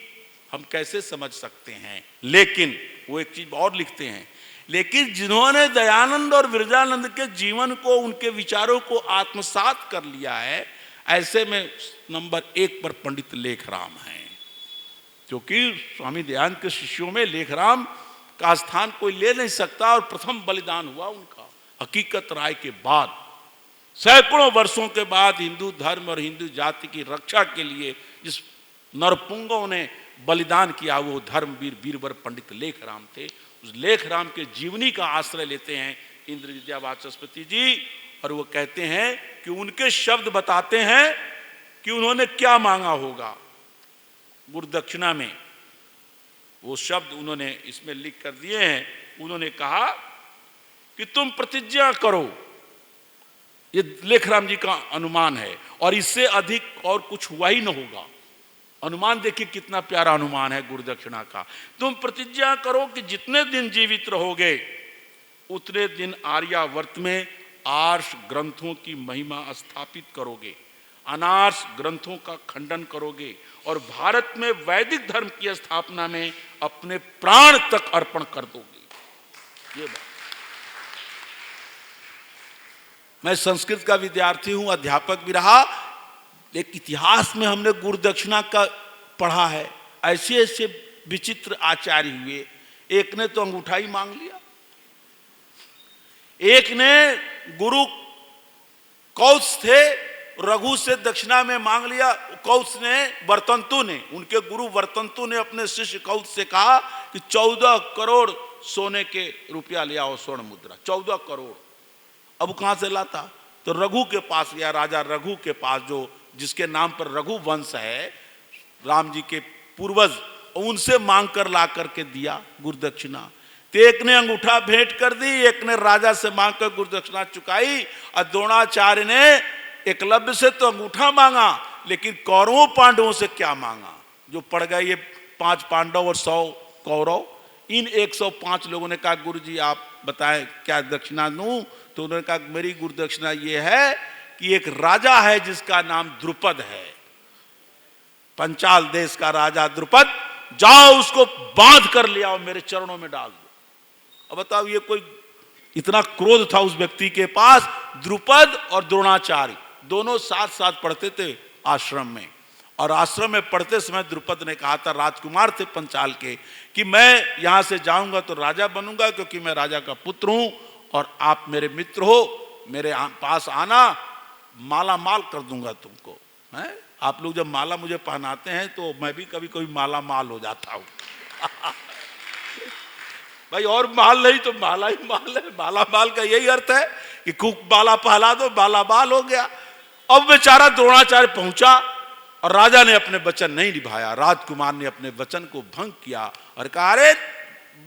हम कैसे समझ सकते हैं। लेकिन वो एक चीज और लिखते हैं, लेकिन जिन्होंने दयानंद और विरजानंद के जीवन को, उनके विचारों को आत्मसात कर लिया है, ऐसे में नंबर 1 पर पंडित लेखराम हैं। क्योंकि स्वामी दयानंद के शिष्यों में लेखराम का स्थान कोई ले नहीं सकता और प्रथम बलिदान हुआ उनका हकीकत राय के बाद। सैकड़ों वर्षों के बाद हिंदू धर्म और हिंदू जाति की रक्षा के लिए जिस नरपुंगों ने बलिदान किया वो धर्मवीर वीरवर पंडित लेखराम थे। उस लेखराम के जीवनी का आश्रय लेते हैं इंद्र विद्या वाचस्पति जी, और वो कहते हैं कि उनके शब्द बताते हैं कि उन्होंने क्या मांगा होगा गुरु दक्षिणा में। वो शब्द उन्होंने इसमें लिख कर दिए हैं। उन्होंने कहा कि तुम प्रतिज्ञा करो, ये लेखराम जी का अनुमान है, और इससे अधिक और कुछ हुआ ही न होगा। अनुमान देखिए कितना प्यारा अनुमान है गुरु दक्षिणा का। तुम प्रतिज्ञा करो कि जितने दिन जीवित रहोगे उतने दिन आर्यावर्त में आर्ष ग्रंथों की महिमा स्थापित करोगे, अनार्ष ग्रंथों का खंडन करोगे और भारत में वैदिक धर्म की स्थापना में अपने प्राण तक अर्पण कर दोगे। ये बात, मैं संस्कृत का विद्यार्थी हूं, अध्यापक भी रहा, एक इतिहास में हमने गुरु दक्षिणा का पढ़ा है। ऐसे ऐसे विचित्र आचार्य हुए। एक ने तो अंगूठा ही मांग लिया, एक ने गुरु कौत्स थे, रघु से दक्षिणा में मांग लिया। कौत्स ने, वर्तंतु ने, उनके गुरु वर्तंतु ने अपने शिष्य कौत्स से कहा कि 14 करोड़ सोने के रुपया ले आओ, स्वर्ण मुद्रा, 14 करोड़। अब कहां से लाता? तो रघु के पास गया, राजा रघु के पास, जो जिसके नाम पर रघु वंश है, राम जी के पूर्वज, उनसे मांग कर ला करके दिया गुरु दक्षिणा। तो एक ने अंगूठा भेंट कर दी, एक ने राजा से मांग कर गुरु दक्षिणा चुकाई, और द्रोणाचार्य ने एकलव्य से तो अंगूठा मांगा, लेकिन कौरवों पांडवों से क्या मांगा? जो पड़ गए ये 5 पांडव और 100 कौरव। इन 105 लोगों ने कहा गुरु जी आप बताएं क्या दक्षिणा दूं? तो उन्होंने कहा मेरी गुरु दक्षिणा ये है कि एक राजा है जिसका नाम द्रुपद है, पंचाल देश का राजा द्रुपद, जाओ उसको बांध कर ले आओ, मेरे चरणों में डाल दो। अब बताओ ये कोई, इतना क्रोध था उस व्यक्ति के पास। द्रुपद और द्रोणाचार्य दोनों साथ साथ पढ़ते थे आश्रम में, और आश्रम में पढ़ते समय द्रुपद ने कहा था, राजकुमार थे पंचाल के, कि मैं यहां से जाऊंगा तो राजा बनूंगा क्योंकि मैं राजा का पुत्र हूं और आप मेरे मित्र हो, मेरे पास आना, माला माल कर दूंगा तुमको। हैं? आप लोग जब माला मुझे पहनाते हैं तो मैं भी कभी कभी माला माल हो जाता हूं। भाई और माल नहीं तो माला ही माल है। माला माल का यही अर्थ है कि खूब माला पहला दो, माला माल हो गया। अब बेचारा द्रोणाचार्य पहुंचा और राजा ने अपने वचन नहीं निभाया। राजकुमार ने अपने वचन को भंग किया और कहा, अरे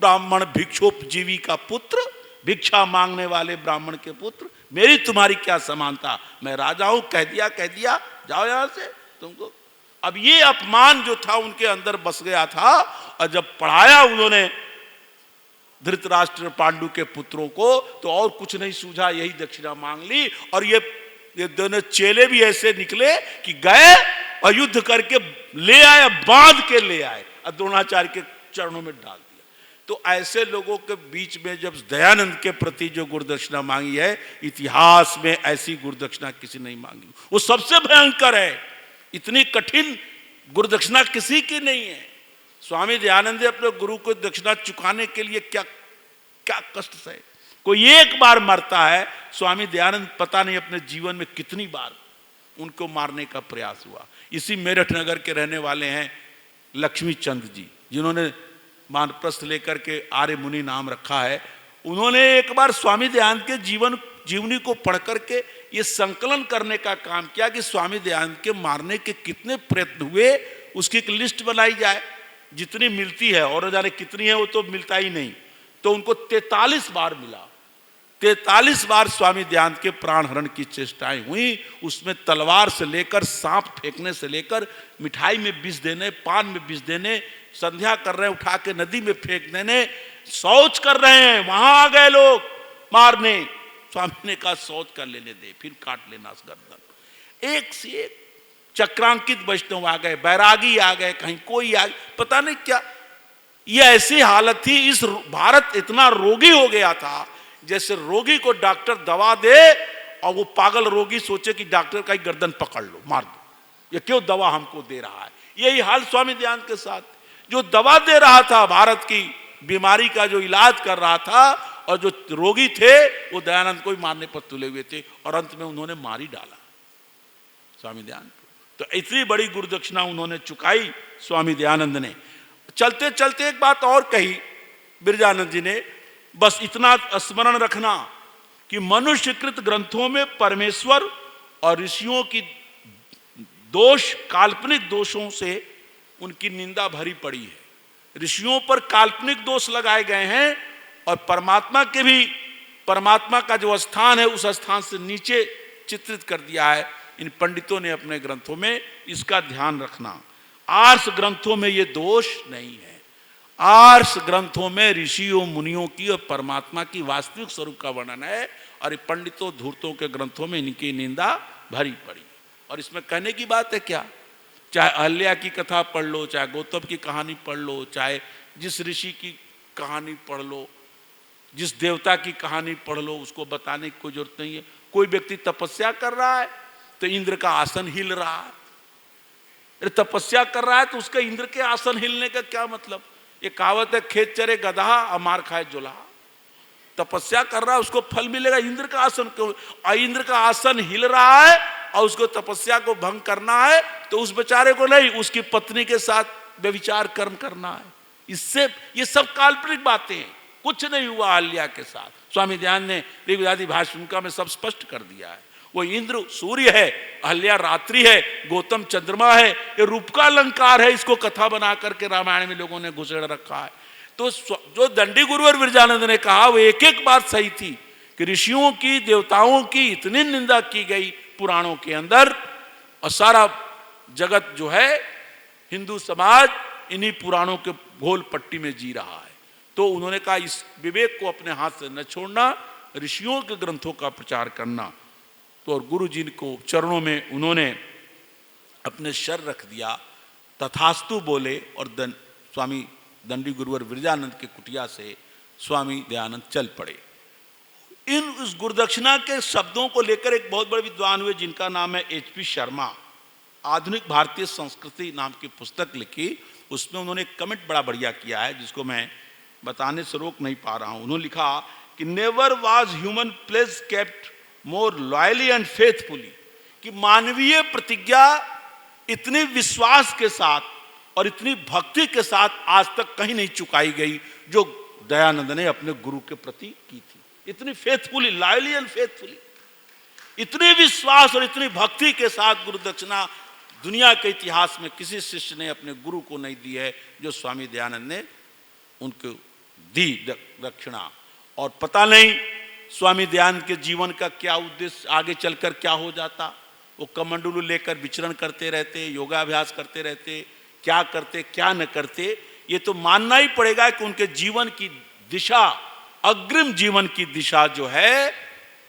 ब्राह्मण भिक्षोपजीवी का पुत्र, भिक्षा मांगने वाले ब्राह्मण के पुत्र, मेरी तुम्हारी क्या समानता, मैं राजा हूं, कह दिया, जाओ यहां से तुमको। अब ये अपमान जो था उनके अंदर बस गया था और जब पढ़ाया उन्होंने धृतराष्ट्र पांडु के पुत्रों को तो और कुछ नहीं सूझा, यही दक्षिणा मांग ली। और ये दोनों चेले भी ऐसे निकले कि गए और युद्ध करके ले आए, बांध के ले आए और द्रोणाचार्य के चरणों में डाल दिया। तो ऐसे लोगों के बीच में जब दयानंद के प्रति जो गुरुदक्षिणा मांगी है, इतिहास में ऐसी गुरुदक्षिणा किसी नहीं मांगी। वो सबसे भयंकर है, इतनी कठिन गुरुदक्षिणा किसी की नहीं है। स्वामी दयानंद अपने गुरु को दक्षिणा चुकाने के लिए क्या क्या कष्ट सहे। कोई एक बार मरता है, स्वामी दयानंद पता नहीं अपने जीवन में कितनी बार उनको मारने का प्रयास हुआ। इसी मेरठ नगर के रहने वाले हैं लक्ष्मी चंद जी, जिन्होंने मानप्रस्थ लेकर के आर्य मुनि नाम रखा है। उन्होंने एक बार स्वामी दयानंद के जीवनी को पढ़ करके ये संकलन करने का काम किया कि स्वामी दयानंद के मारने के कितने प्रयत्न हुए, उसकी एक लिस्ट बनाई जाए। जितनी मिलती है, और जाने कितनी है वो तो मिलता ही नहीं। तो उनको 43 बार मिला। 43 बार स्वामी दयानंद के प्राण हरण की चेष्टाएं हुई। उसमें तलवार से लेकर, सांप फेंकने से लेकर, मिठाई में विष देने, पान में विष देने, संध्या कर रहे हैं उठा के नदी में फेंक देने, शौच कर रहे हैं, वहां आ गए लोग मारने। स्वामी ने कहा शौच कर लेने दे, फिर काट लेना गर्दन। एक से एक चक्रांकित वैष्णव आ गए, बैरागी आ गए, कहीं कोई आ गए, पता नहीं क्या। ये ऐसी हालत थी, इस भारत इतना रोगी हो गया था, जैसे रोगी को डॉक्टर दवा दे और वो पागल रोगी सोचे कि डॉक्टर का ही गर्दन पकड़ लो, मार दो, ये क्यों दवा हमको दे रहा है। यही हाल स्वामी दयानंद के साथ, जो दवा दे रहा था, भारत की बीमारी का जो इलाज कर रहा था, और जो रोगी थे वो दयानंद को ही मारने पर तुले हुए थे, और अंत में उन्होंने मार ही डाला स्वामी दयानंद को। तो इतनी बड़ी गुरुदक्षिणा उन्होंने चुकाई स्वामी दयानंद ने। चलते चलते एक बात और कही बिरजानंद जी ने, बस इतना स्मरण रखना कि मनुष्यकृत ग्रंथों में परमेश्वर और ऋषियों की दोष, काल्पनिक दोषों से उनकी निंदा भरी पड़ी है। ऋषियों पर काल्पनिक दोष लगाए गए हैं और परमात्मा के भी, परमात्मा का जो स्थान है उस स्थान से नीचे चित्रित कर दिया है इन पंडितों ने अपने ग्रंथों में। इसका ध्यान रखना। आर्ष ग्रंथों में ये दोष नहीं है। आर्ष ग्रंथों में ऋषियों मुनियों की और परमात्मा की वास्तविक स्वरूप का वर्णन है, और पंडितों धूर्तों के ग्रंथों में इनकी निंदा भरी पड़ी। और इसमें कहने की बात है क्या, चाहे अहल्या की कथा पढ़ लो, चाहे गौतम की कहानी पढ़ लो, चाहे जिस ऋषि की कहानी पढ़ लो, जिस देवता की कहानी पढ़ लो, उसको बताने की कोई जरूरत नहीं है। कोई व्यक्ति तपस्या कर रहा है तो इंद्र का आसन हिल रहा है, तपस्या कर रहा है तो उसके इंद्र के आसन हिलने का क्या मतलब। ये कहावत है, खेत चरे गधा और मार खाए जुलाहा। तपस्या कर रहा है उसको फल मिलेगा, इंद्र का आसन क्यों, और इंद्र का आसन हिल रहा है और उसको तपस्या को भंग करना है तो उस बेचारे को नहीं, उसकी पत्नी के साथ व्यभिचार कर्म करना है। इससे ये सब काल्पनिक बातें हैं, कुछ नहीं हुआ अहल्या के साथ। स्वामी दयानंद ने ऋग्वेदादि भाष्यका में सब स्पष्ट कर दिया है। वो इंद्र सूर्य है, अहल्या रात्रि है, गौतम चंद्रमा है, ये रूप का अलंकार है। इसको कथा बना करके रामायण में लोगों ने घुसेड़ रखा है। तो जो दंडी गुरु और विरजानंद ने कहा वो एक एक बात सही थी कि ऋषियों की, देवताओं की इतनी निंदा की गई पुराणों के अंदर, और सारा जगत जो है हिंदू समाज इन्हीं पुराणों के घोल पट्टी में जी रहा है। तो उन्होंने कहा इस विवेक को अपने हाथ से न छोड़ना, ऋषियों के ग्रंथों का प्रचार करना। तो और गुरु जी को चरणों में उन्होंने अपने सर रख दिया, तथास्तु बोले, और स्वामी दंडी गुरुवर विरजानंद के कुटिया से स्वामी दयानंद चल पड़े। इस गुरुदक्षिणा के शब्दों को लेकर एक बहुत बड़े विद्वान हुए जिनका नाम है HP शर्मा, आधुनिक भारतीय संस्कृति नाम की पुस्तक लिखी। उसमें उन्होंने एक कमेंट बड़ा बढ़िया किया है जिसको मैं बताने से रोक नहीं पा रहा हूं। उन्होंने लिखा कि never was human pledge kept more loyally and faithfully कि मानवीय प्रतिज्ञा इतनी विश्वास के साथ और इतनी भक्ति के साथ आज तक कहीं नहीं चुकाई गई जो दयानंद ने अपने गुरु के प्रति की थी। इतनी फेथफुली, लॉयली एंड फेथफुली, इतने विश्वास और इतनी भक्ति के साथ गुरु दक्षिणा दुनिया के इतिहास में किसी शिष्य ने अपने गुरु को नहीं दी है जो स्वामी दयानंद ने उनको दी दक्षिणा। और पता नहीं स्वामी दयानंद के जीवन का क्या उद्देश्य आगे चलकर क्या हो जाता। वो कमंडलू लेकर विचरण करते रहते, योगाभ्यास करते रहते, क्या करते क्या न करते, ये तो मानना ही पड़ेगा कि उनके जीवन की दिशा, अग्रिम जीवन की दिशा जो है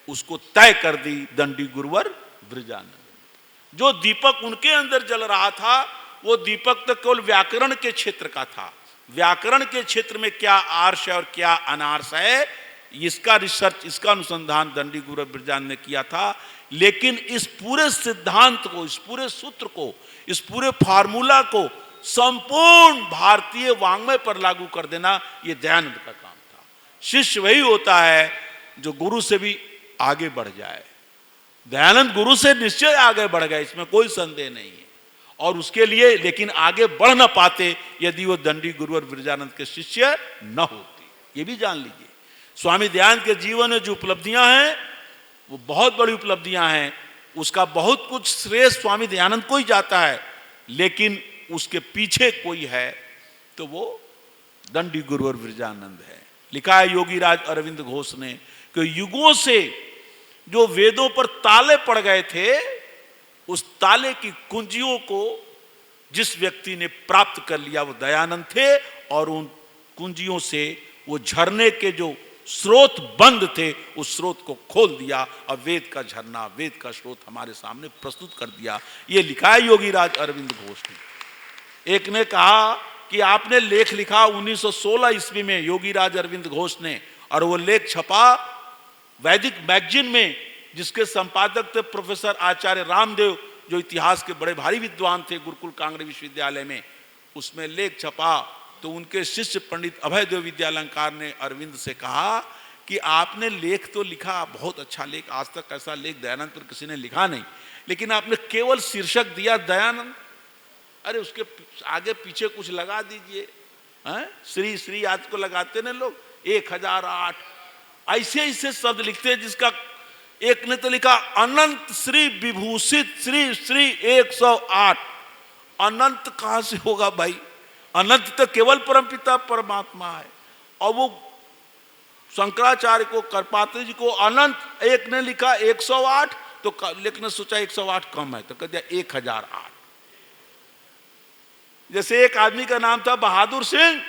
उसको तय कर दी दंडी गुरुवर ब्रजानंद। जो दीपक उनके अंदर जल रहा था वो दीपक तो केवल व्याकरण के क्षेत्र का था। व्याकरण के क्षेत्र में क्या आर्ष है और क्या अनार्ष है, इसका रिसर्च, इसका अनुसंधान दंडी गुरुवर ब्रजानंद ने किया था। लेकिन इस पूरे सिद्धांत को, इस पूरे सूत्र को, इस पूरे फार्मूला को संपूर्ण भारतीय वांग्मय पर लागू कर देना ये दयानंद का काम था। शिष्य वही होता है जो गुरु से भी आगे बढ़ जाए। दयानंद गुरु से निश्चय आगे बढ़ गए, इसमें कोई संदेह नहीं है। और उसके लिए लेकिन आगे बढ़ ना पाते यदि वो दंडी गुरुवर ब्रजानंद के शिष्य न होते। ये भी जान लीजिए, स्वामी दयानंद के जीवन में जो उपलब्धियां हैं वो बहुत बड़ी उपलब्धियां हैं। उसका बहुत कुछ श्रेय स्वामी दयानंद को ही जाता है, लेकिन उसके पीछे कोई है तो वो दंडी गुरुवर ब्रजानंद है। लिखा है योगी राज अरविंद घोष ने कि युगों से जो वेदों पर ताले पड़ गए थे, उस ताले की कुंजियों को जिस व्यक्ति ने प्राप्त कर लिया वो दयानंद थे। और उन कुंजियों से वो झरने के जो स्रोत बंद थे उस स्रोत को खोल दिया और वेद का झरना, वेद का स्रोत हमारे सामने प्रस्तुत कर दिया। ये लिखा है योगी राज अरविंद घोष ने। एक ने कहा कि आपने लेख लिखा 1916 ईस्वी में योगी राज अरविंद घोष ने, और वो लेख छपा वैदिक मैगजीन में, जिसके संपादक थे प्रोफेसर आचार्य रामदेव, जो इतिहास के बड़े भारी विद्वान थे गुरुकुल कांग्रेस विश्वविद्यालय में। उसमें लेख छपा तो उनके शिष्य पंडित अभयदेव विद्यालंकार ने अरविंद से कहा कि आपने लेख तो लिखा, बहुत अच्छा लेख, आज तक ऐसा लेख दयानंद पर किसी ने लिखा नहीं, लेकिन आपने केवल शीर्षक दिया दयानंद। अरे उसके आगे पीछे कुछ लगा दीजिए, श्री श्री आज को लगाते ना लोग, 1008 ऐसे ऐसे शब्द लिखते हैं, जिसका एक ने तो लिखा अनंत श्री विभूषित श्री श्री 108। अनंत कहां से होगा भाई? अनंत तो केवल परमपिता परमात्मा है। और वो शंकराचार्य को, करपात्री जी को अनंत, एक ने लिखा 108, तो लेकिन ने सोचा 108 कम है तो कह दिया 1008। जैसे एक आदमी का नाम था बहादुर सिंह,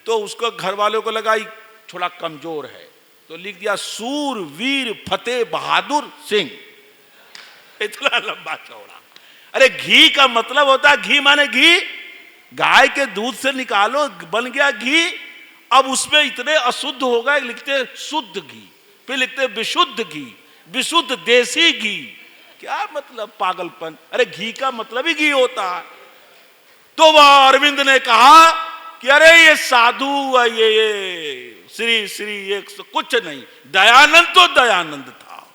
तो उसको घर वालों को लगा थोड़ा कमजोर है तो लिख दिया सूरवीर फतेह बहादुर सिंह। इतना लंबा चौड़ा। अरे घी का मतलब होता है, घी माने घी, गाय के दूध से निकालो बन गया घी। अब उसमें इतने अशुद्ध हो गए, लिखते शुद्ध घी, फिर लिखते विशुद्ध घी, विशुद्ध देसी घी। क्या मतलब पागलपन? अरे घी का मतलब ही घी होता है। तो वह अरविंद ने कहा कि अरे ये साधु, ये श्री श्री एक कुछ नहीं, दयानंद तो दयानंद था।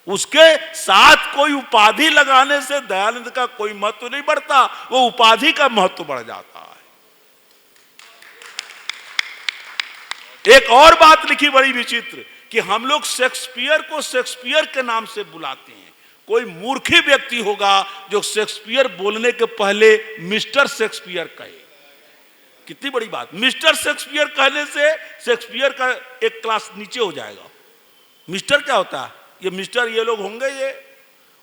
उसके साथ कोई उपाधि लगाने से दयानंद का कोई महत्व नहीं बढ़ता, वो उपाधि का महत्व बढ़ जाता है। एक और बात लिखी बड़ी विचित्र कि हम लोग शेक्सपियर को शेक्सपियर के नाम से बुलाते हैं। कोई मूर्खी व्यक्ति होगा जो शेक्सपियर बोलने के पहले मिस्टर शेक्सपियर कहे। कितनी बड़ी बात! मिस्टर शेक्सपियर कहने से शेक्सपियर का एक क्लास नीचे हो जाएगा। मिस्टर क्या होता है? ये मिस्टर ये लोग होंगे, ये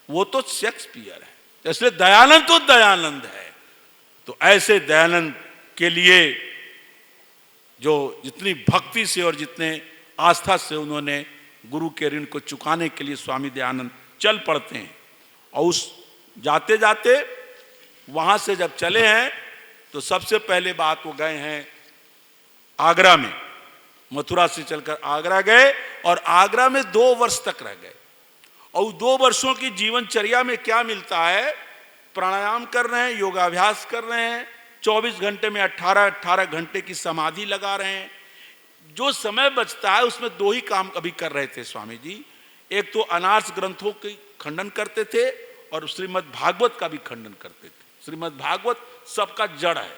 वो तो शेक्सपियर है। इसलिए दयानंद तो दयानंद है। तो ऐसे दयानंद के लिए जो जितनी भक्ति से और जितने आस्था से उन्होंने गुरु के ऋण को चुकाने के लिए स्वामी दयानंद चल पड़ते हैं। और उस जाते जाते वहां से जब चले हैं तो सबसे पहले बात वो गए हैं आगरा में। मथुरा से चलकर आगरा गए और आगरा में 2 वर्ष तक रह गए। और 2 वर्षों की जीवनचर्या में क्या मिलता है? प्राणायाम कर रहे हैं, योगाभ्यास कर रहे हैं, 24 घंटे में 18 घंटे की समाधि लगा रहे हैं। जो समय बचता है उसमें 2 ही काम अभी कर रहे थे स्वामी जी। एक तो अनार्स ग्रंथों की खंडन करते थे और श्रीमद् भागवत का भी खंडन करते थे। श्रीमद् भागवत सबका जड़ है,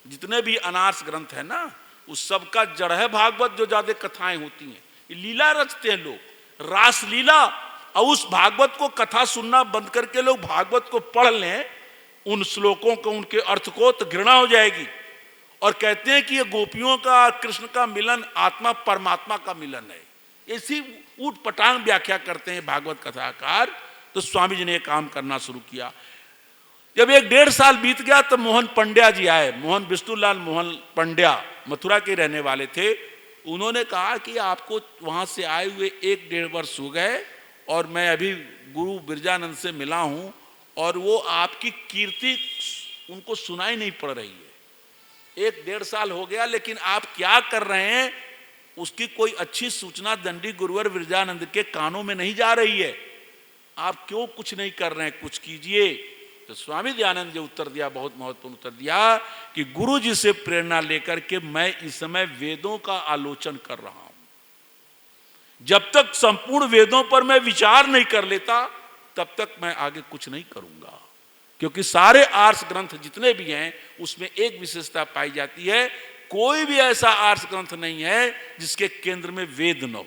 जितने भी अनार्स ग्रंथ है ना, उस सबका जड़ है भागवत। जो ज्यादा कथाएं होती हैं, लीला रचते हैं लोग, रास लीला, और उस भागवत को कथा सुनना बंद करके लोग भागवत को पढ़ लें, उन श्लोकों को, उनके अर्थ को, तो घृणा हो जाएगी। और कहते हैं कि ये गोपियों का, कृष्ण का मिलन आत्मा परमात्मा का मिलन है। ऐसी ऊट पटांग व्याख्या करते हैं भागवत कथाकार। तो स्वामी जी ने काम करना शुरू किया। जब 1-1.5 साल बीत गया तब मोहन पंड्या जी आए। मोहन विष्णुलाल मोहन पंड्या मथुरा के रहने वाले थे। उन्होंने कहा कि आपको वहां से आए हुए 1-1.5 वर्ष हो गए और मैं अभी गुरु बिरजानंद से मिला हूं और वो आपकी कीर्ति उनको सुनाई नहीं पड़ रही है। 1-1.5 साल हो गया, लेकिन आप क्या कर रहे हैं उसकी कोई अच्छी सूचना दंडी गुरुवर बिरजानंद के कानों में नहीं जा रही है। आप क्यों कुछ नहीं कर रहे हैं, कुछ कीजिए। तो स्वामी दयानंद जी उत्तर दिया, बहुत महत्वपूर्ण उत्तर दिया कि गुरु जी से प्रेरणा लेकर के मैं इस समय वेदों का आलोचन कर रहा हूं। जब तक संपूर्ण वेदों पर मैं विचार नहीं कर लेता तब तक मैं आगे कुछ नहीं करूंगा। क्योंकि सारे आर्ष ग्रंथ जितने भी हैं उसमें एक विशेषता पाई जाती है, कोई भी ऐसा आर्ष ग्रंथ नहीं है जिसके केंद्र में वेद न हो।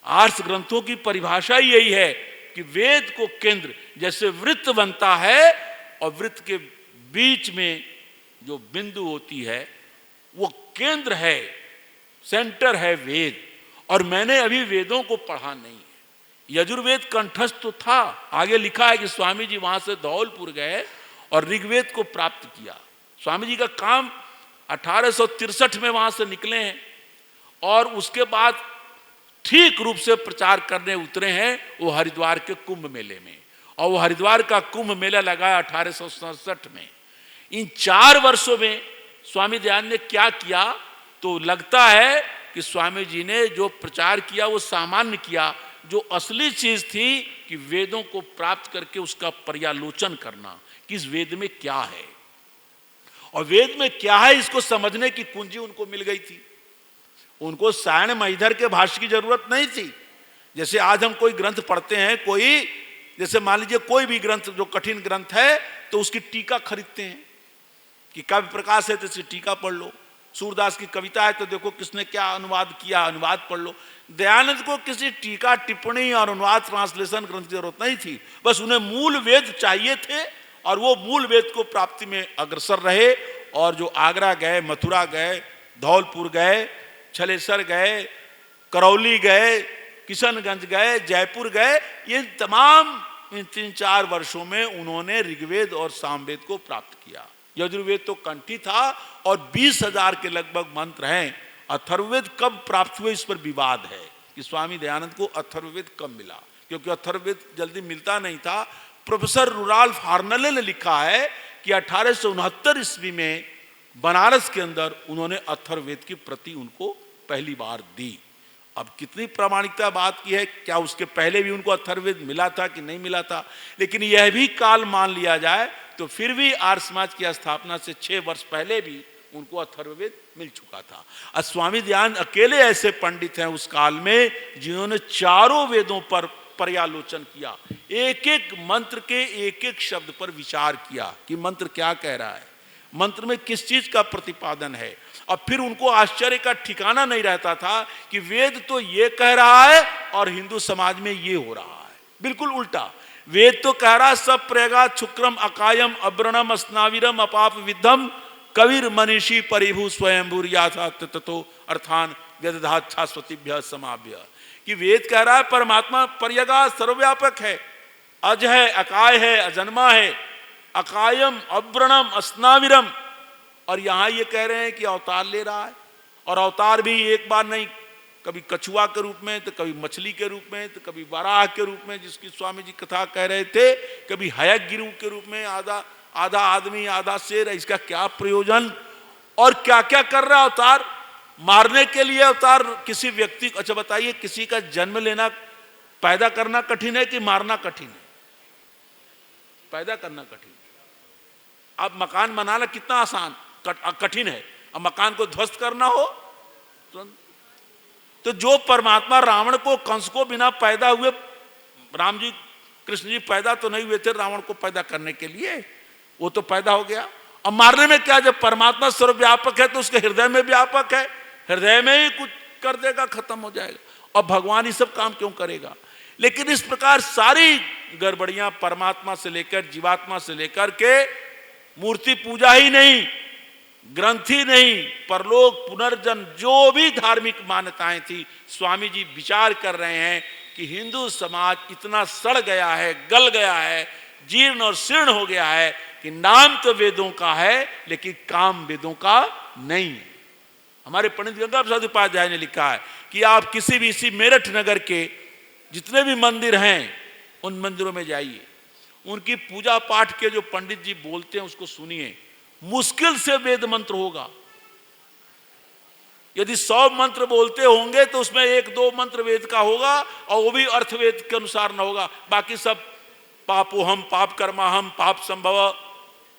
आर्ष ग्रंथों की परिभाषा यही है कि वेद को केंद्र, जैसे वृत्त बनता है और वृत्त के बीच में जो बिंदु होती है वो केंद्र है, सेंटर है वेद। और मैंने अभी वेदों को पढ़ा नहीं है। यजुर्वेद कंठस्थ तो था, आगे लिखा है कि स्वामी जी वहां से धौलपुर गए और ऋग्वेद को प्राप्त किया। स्वामी जी का काम 1863 में वहां से निकले हैं और उसके बाद ठीक रूप से प्रचार करने उतरे हैं वो हरिद्वार के कुंभ मेले में। और वो हरिद्वार का कुंभ मेला लगा 1867 में। इन 4 वर्षों में स्वामी दयानंद ने क्या किया, तो लगता है कि स्वामी जी ने जो प्रचार किया वो सामान्य किया। जो असली चीज थी कि वेदों को प्राप्त करके उसका पर्यालोचन करना कि इस वेद में क्या है और वेद में क्या है इसको समझने की कुंजी उनको मिल गई थी। उनको सायण महिधर के भाष्य की जरूरत नहीं थी। जैसे आज हम कोई ग्रंथ पढ़ते हैं, कोई जैसे मान लीजिए कोई भी ग्रंथ जो कठिन ग्रंथ है तो उसकी टीका खरीदते हैं कि काव्य प्रकाश है तो इसकी टीका पढ़ लो। सूरदास की कविता है तो देखो किसने क्या अनुवाद किया, अनुवाद पढ़ लो। दयानंद को किसी टीका टिप्पणी और अनुवाद ट्रांसलेशन ग्रंथ की जरूरत नहीं थी, बस उन्हें मूल वेद चाहिए थे और वो मूल वेद को प्राप्ति में अग्रसर रहे। और जो आगरा गए, मथुरा गए, धौलपुर गए, छलेसर गए, करौली गए, किशनगंज गए, जयपुर गए, ये तमाम 3-4 वर्षों में उन्होंने ऋग्वेद और सामवेद को प्राप्त किया। यजुर्वेद तो कंठी था और 20,000 के लगभग मंत्र हैं। अथर्ववेद कब प्राप्त हुए इस पर विवाद है कि स्वामी दयानंद को अथर्ववेद कब मिला, क्योंकि अथर्ववेद जल्दी मिलता नहीं था। प्रोफेसर रुराल्फ हार्नले ने लिखा है कि 1869 ईस्वी में बनारस के अंदर उन्होंने अथर्ववेद की प्रति उनको पहली बार दी। अब कितनी प्रामाणिकता बात की है, क्या उसके पहले भी उनको अथर्ववेद मिला था कि नहीं मिला था, लेकिन यह भी काल मान लिया जाए तो फिर भी आर्य समाज की स्थापना से 6 वर्ष पहले भी उनको अथर्ववेद मिल चुका था। और स्वामी दयानंद अकेले ऐसे पंडित हैं उस काल में जिन्होंने चारों वेदों पर पर्यालोचन किया, एक एक मंत्र के एक एक शब्द पर विचार किया कि मंत्र क्या कह रहा है, मंत्र में किस चीज का प्रतिपादन है। और फिर उनको आश्चर्य का ठिकाना नहीं रहता था कि वेद तो ये कह रहा है और हिंदू समाज में ये हो रहा है। बिल्कुल उल्टा, वेद तो कह रहा है सब प्रेगा शुक्रम अकायम अब्रणम स्नाविरम अपाप विद्धम कबीर मनीषी परिभू स्वयंभूर याथा ततो अर्थान व्यदधात शाश्वतीभ्य समाभ्य, कि वेद कह रहा है परमात्मा पर्यगा सर्वव्यापक है, अज है, अकाय है, अजन्मा है, अकायम अब्रणम अस्नाविरम। और यहां ये कह रहे हैं कि अवतार ले रहा है, और अवतार भी एक बार नहीं, कभी कछुआ के रूप में तो कभी मछली के रूप में तो कभी वराह के रूप में जिसकी स्वामी जी कथा कह रहे थे, कभी हयग्रीव के रूप में, आधा आदमी आधा शेर। इसका क्या प्रयोजन और क्या क्या कर रहा है अवतार? मारने के लिए अवतार किसी व्यक्ति को। अच्छा बताइए, किसी का जन्म लेना, पैदा करना कठिन है कि मारना कठिन है? पैदा करना कठिन है। अब मकान बनाना कितना आसान, कठिन है। अब मकान को ध्वस्त करना हो तो जो परमात्मा रावण को, कंस को बिना पैदा हुए राम जी कृष्ण जी पैदा तो नहीं हुए थे रावण को पैदा करने के लिए, वो तो पैदा हो गया। अब मारने में क्या, जब परमात्मा सर्वव्यापक है तो उसके हृदय में व्यापक है, हृदय में ही कुछ कर देगा, खत्म हो जाएगा। और भगवान ही सब काम क्यों करेगा? लेकिन इस प्रकार सारी गड़बड़ियां परमात्मा से लेकर जीवात्मा से लेकर के मूर्ति पूजा ही नहीं, ग्रंथ ही नहीं, परलोक पुनर्जन्म, जो भी धार्मिक मान्यताएं थी, स्वामी जी विचार कर रहे हैं कि हिंदू समाज इतना सड़ गया है, गल गया है, जीर्ण और शीर्ण हो गया है कि नाम तो वेदों का है लेकिन काम वेदों का नहीं है। हमारे पंडित गंगा प्रसाद उपाध्याय ने लिखा है कि आप किसी भी इसी मेरठ नगर के जितने भी मंदिर हैं उन मंदिरों में जाइए, उनकी पूजा पाठ के जो पंडित जी बोलते हैं उसको सुनिए, मुश्किल से वेद मंत्र होगा। यदि 100 मंत्र बोलते होंगे तो उसमें 1-2 मंत्र वेद का होगा और वो भी अर्थवेद के अनुसार न होगा, बाकी सब पापो हम, पाप कर्मा हम, पाप संभव,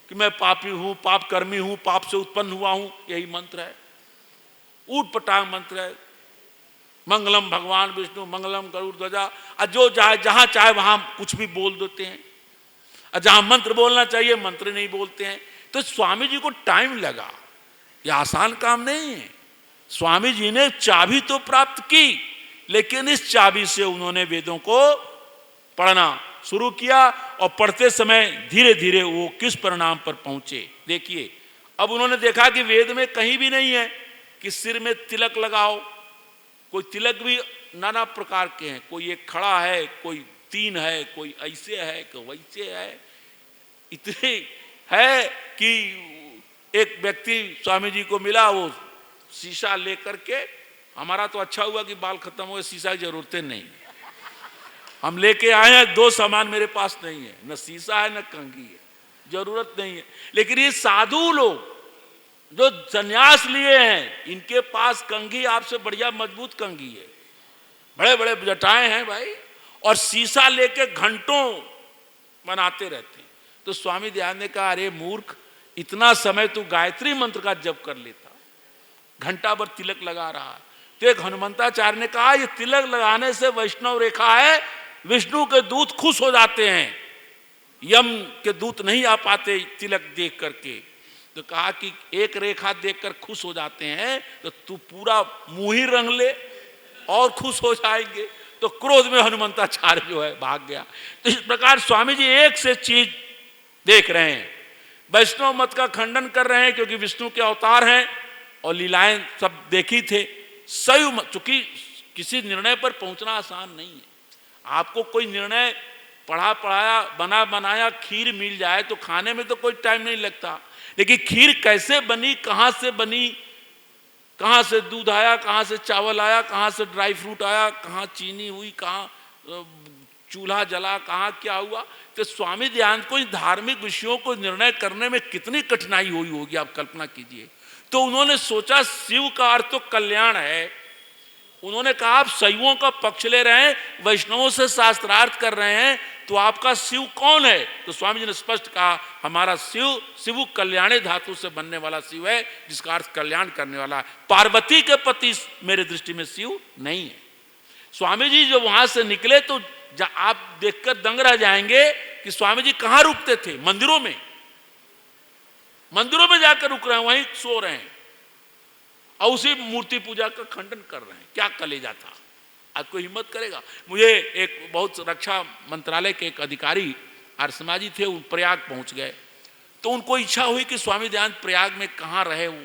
कि मैं पापी हूं, पाप कर्मी हूं, पाप से उत्पन्न हुआ हूं, यही मंत्र है, ऊट पटांग मंत्र है। मंगलम भगवान विष्णु, मंगलम गरुड़ ध्वजा, और जो चाहे जहां चाहे वहां कुछ भी बोल देते हैं, और जहां मंत्र बोलना चाहिए मंत्र नहीं बोलते हैं। तो स्वामी जी को टाइम लगा, यह आसान काम नहीं है। स्वामी जी ने चाबी तो प्राप्त की, लेकिन इस चाबी से उन्होंने वेदों को पढ़ना शुरू किया और पढ़ते समय धीरे धीरे वो किस परिणाम पर पहुंचे देखिए। अब उन्होंने देखा कि वेद में कहीं भी नहीं है कि सिर में तिलक लगाओ, कोई तिलक भी नाना प्रकार के हैं, कोई एक खड़ा है, कोई 3 है, कोई ऐसे है, कोई वैसे है, इतने है कि एक व्यक्ति स्वामी जी को मिला, वो शीशा लेकर के, हमारा तो अच्छा हुआ कि बाल खत्म हुए, शीशा की जरूरतें नहीं, हम लेके आए हैं, 2 सामान मेरे पास नहीं है, न शीशा है न कंघी है, जरूरत नहीं है। लेकिन ये साधु लोग जो संन्यास लिए हैं, इनके पास कंघी आपसे बढ़िया मजबूत कंघी है, बड़े बड़े जटाएं हैं भाई, और शीशा लेके घंटों बनाते रहते हैं। तो स्वामी दयानंद ने कहा, अरे मूर्ख, इतना समय तू गायत्री मंत्र का जप कर लेता, घंटा भर तिलक लगा रहा है। तो एक हनुमंताचार्य ने कहा, ये तिलक लगाने से वैष्णव रेखा है, विष्णु के दूत खुश हो जाते हैं, यम के दूत नहीं आ पाते तिलक देख करके। तो कहा कि एक रेखा देखकर खुश हो जाते हैं, तो तू पूरा मुंह ही रंग ले और खुश हो जाएंगे। तो क्रोध में हनुमंताचार्य जो है भाग गया। तो इस प्रकार स्वामी जी एक से चीज देख रहे हैं, वैष्णव मत का खंडन कर रहे हैं क्योंकि विष्णु के अवतार हैं और लीलाएं सब देखी थे। सही, चूंकि किसी निर्णय पर पहुंचना आसान नहीं है। आपको कोई निर्णय पढ़ा पढ़ाया बना बनाया खीर मिल जाए तो खाने में तो कोई टाइम नहीं लगता, लेकिन खीर कैसे बनी, कहां से बनी, कहां से दूध आया, कहां से चावल आया, कहां से ड्राई फ्रूट आया, कहां चीनी हुई, कहां चूल्हा जला, कहां क्या हुआ। तो स्वामी दयानंद को इन धार्मिक विषयों को निर्णय करने में कितनी कठिनाई हुई होगी, आप कल्पना कीजिए। तो उन्होंने सोचा शिव का अर्थ तो कल्याण है, उन्होंने कहा आप शैवों का पक्ष ले रहे हैं, वैष्णवों से शास्त्रार्थ कर रहे हैं, तो आपका शिव कौन है? तो स्वामी जी ने स्पष्ट कहा, हमारा शिव शिव कल्याणे धातु से बनने वाला शिव है, जिसका अर्थ कल्याण करने वाला है। पार्वती के पति मेरे दृष्टि में शिव नहीं है। स्वामी जी जो वहां से निकले तो आप देखकर दंग रह जाएंगे कि स्वामी जी कहां रुकते थे, मंदिरों में, मंदिरों में जाकर रुक रहे हैं, वहीं सो रहे हैं और उसी मूर्ति पूजा का खंडन कर रहे हैं। क्या कलेजा था, आज कोई हिम्मत करेगा? मुझे एक बहुत रक्षा मंत्रालय के एक अधिकारी आर्य समाजी थे, उन प्रयाग पहुंच गए, तो उनको इच्छा हुई कि स्वामी दयानंद प्रयाग में कहाँ रहे वो,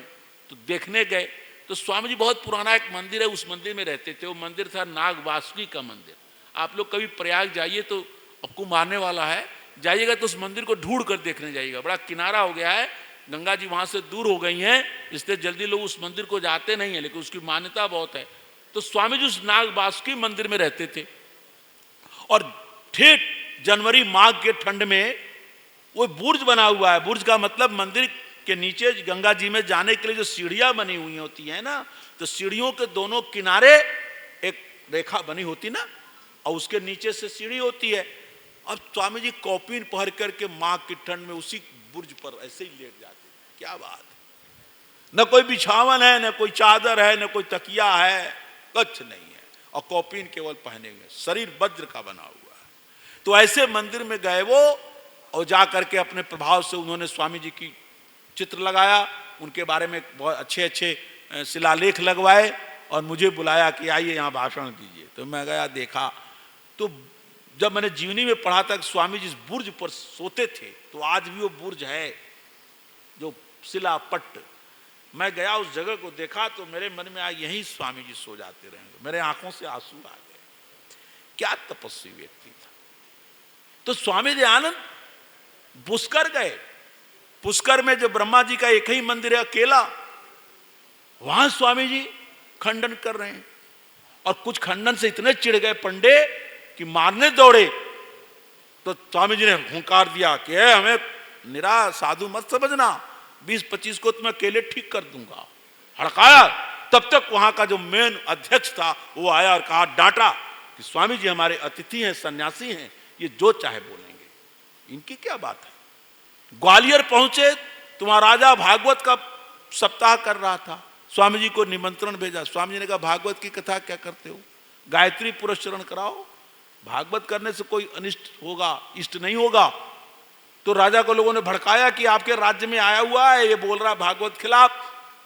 तो देखने गए। तो स्वामी जी बहुत पुराना एक मंदिर है, उस मंदिर में रहते थे। वो मंदिर था नाग वासुकी का मंदिर। आप लोग कभी प्रयाग जाइए तो आपको मारने वाला है, जाइएगा तो उस मंदिर को ढूंढ कर देखने जाइएगा। बड़ा किनारा हो गया है, गंगा जी वहां से दूर हो गई हैं, इसलिए जल्दी लोग उस मंदिर को जाते नहीं है, लेकिन उसकी मान्यता बहुत है। तो स्वामी जी उस नाग वासुकी मंदिर में रहते थे और ठेठ जनवरी माघ के ठंड में वो बुर्ज बना हुआ है। बुर्ज का मतलब मंदिर के नीचे गंगा जी में जाने के लिए जो सीढ़ियां बनी हुई होती है ना, तो सीढ़ियों के दोनों किनारे एक रेखा बनी होती ना, और उसके नीचे से सीढ़ी होती है। अब स्वामी जी कॉपीन पहन करके माघ की ठंड में उसी बुर्ज पर ऐसे ही लेट जाते। क्या बात, न कोई बिछावन है, न कोई चादर है, न कोई तकिया है, कुछ नहीं है, और कॉपीन केवल पहने हुए, शरीर वज्र का बना हुआ है। तो ऐसे मंदिर में गए वो, और जा करके अपने प्रभाव से उन्होंने स्वामी जी की चित्र लगाया, उनके बारे में बहुत अच्छे अच्छे शिलालेख लगवाए और मुझे बुलाया कि आइए यहाँ भाषण दीजिए। तो मैं गया, देखा। तो जब मैंने जीवनी में पढ़ा था कि स्वामी जी इस बुर्ज पर सोते थे, तो आज भी वो बुर्ज है, जो शिलापट्ट। मैं गया, उस जगह को देखा, तो मेरे मन में आया यहीं स्वामी जी सो जाते रहेंगे। मेरे आंखों से आंसू आ गए। क्या तपस्वी व्यक्ति था। तो स्वामी दयानंद पुष्कर गए। पुष्कर में जो ब्रह्मा जी का एक ही मंदिर है अकेला, वहां स्वामी जी खंडन कर रहे हैं। और कुछ खंडन से इतने चिढ़ गए पंडे कि मारने दौड़े। तो स्वामी जी ने हुंकार दिया कि हमें निरा साधु मत समझना, 20-25 को तो मैं अकेले ठीक कर दूंगा। हड़काया। तब तक वहां का जो मेन अध्यक्ष था वो आया और कहा, डांटा कि स्वामी जी हमारे अतिथि हैं, सन्यासी हैं, ये जो चाहे बोलेंगे, इनकी क्या बात है। ग्वालियर पहुंचे तो वहां राजा भागवत का सप्ताह कर रहा था। स्वामी जी को निमंत्रण भेजा। स्वामी जी ने कहा, भागवत की कथा क्या करते हो, गायत्री पुरस्चरण कराओ, भागवत करने से कोई अनिष्ट होगा, इष्ट नहीं होगा। तो राजा को लोगों ने भड़काया कि आपके राज्य में आया हुआ है, ये बोल रहा भागवत खिलाफ।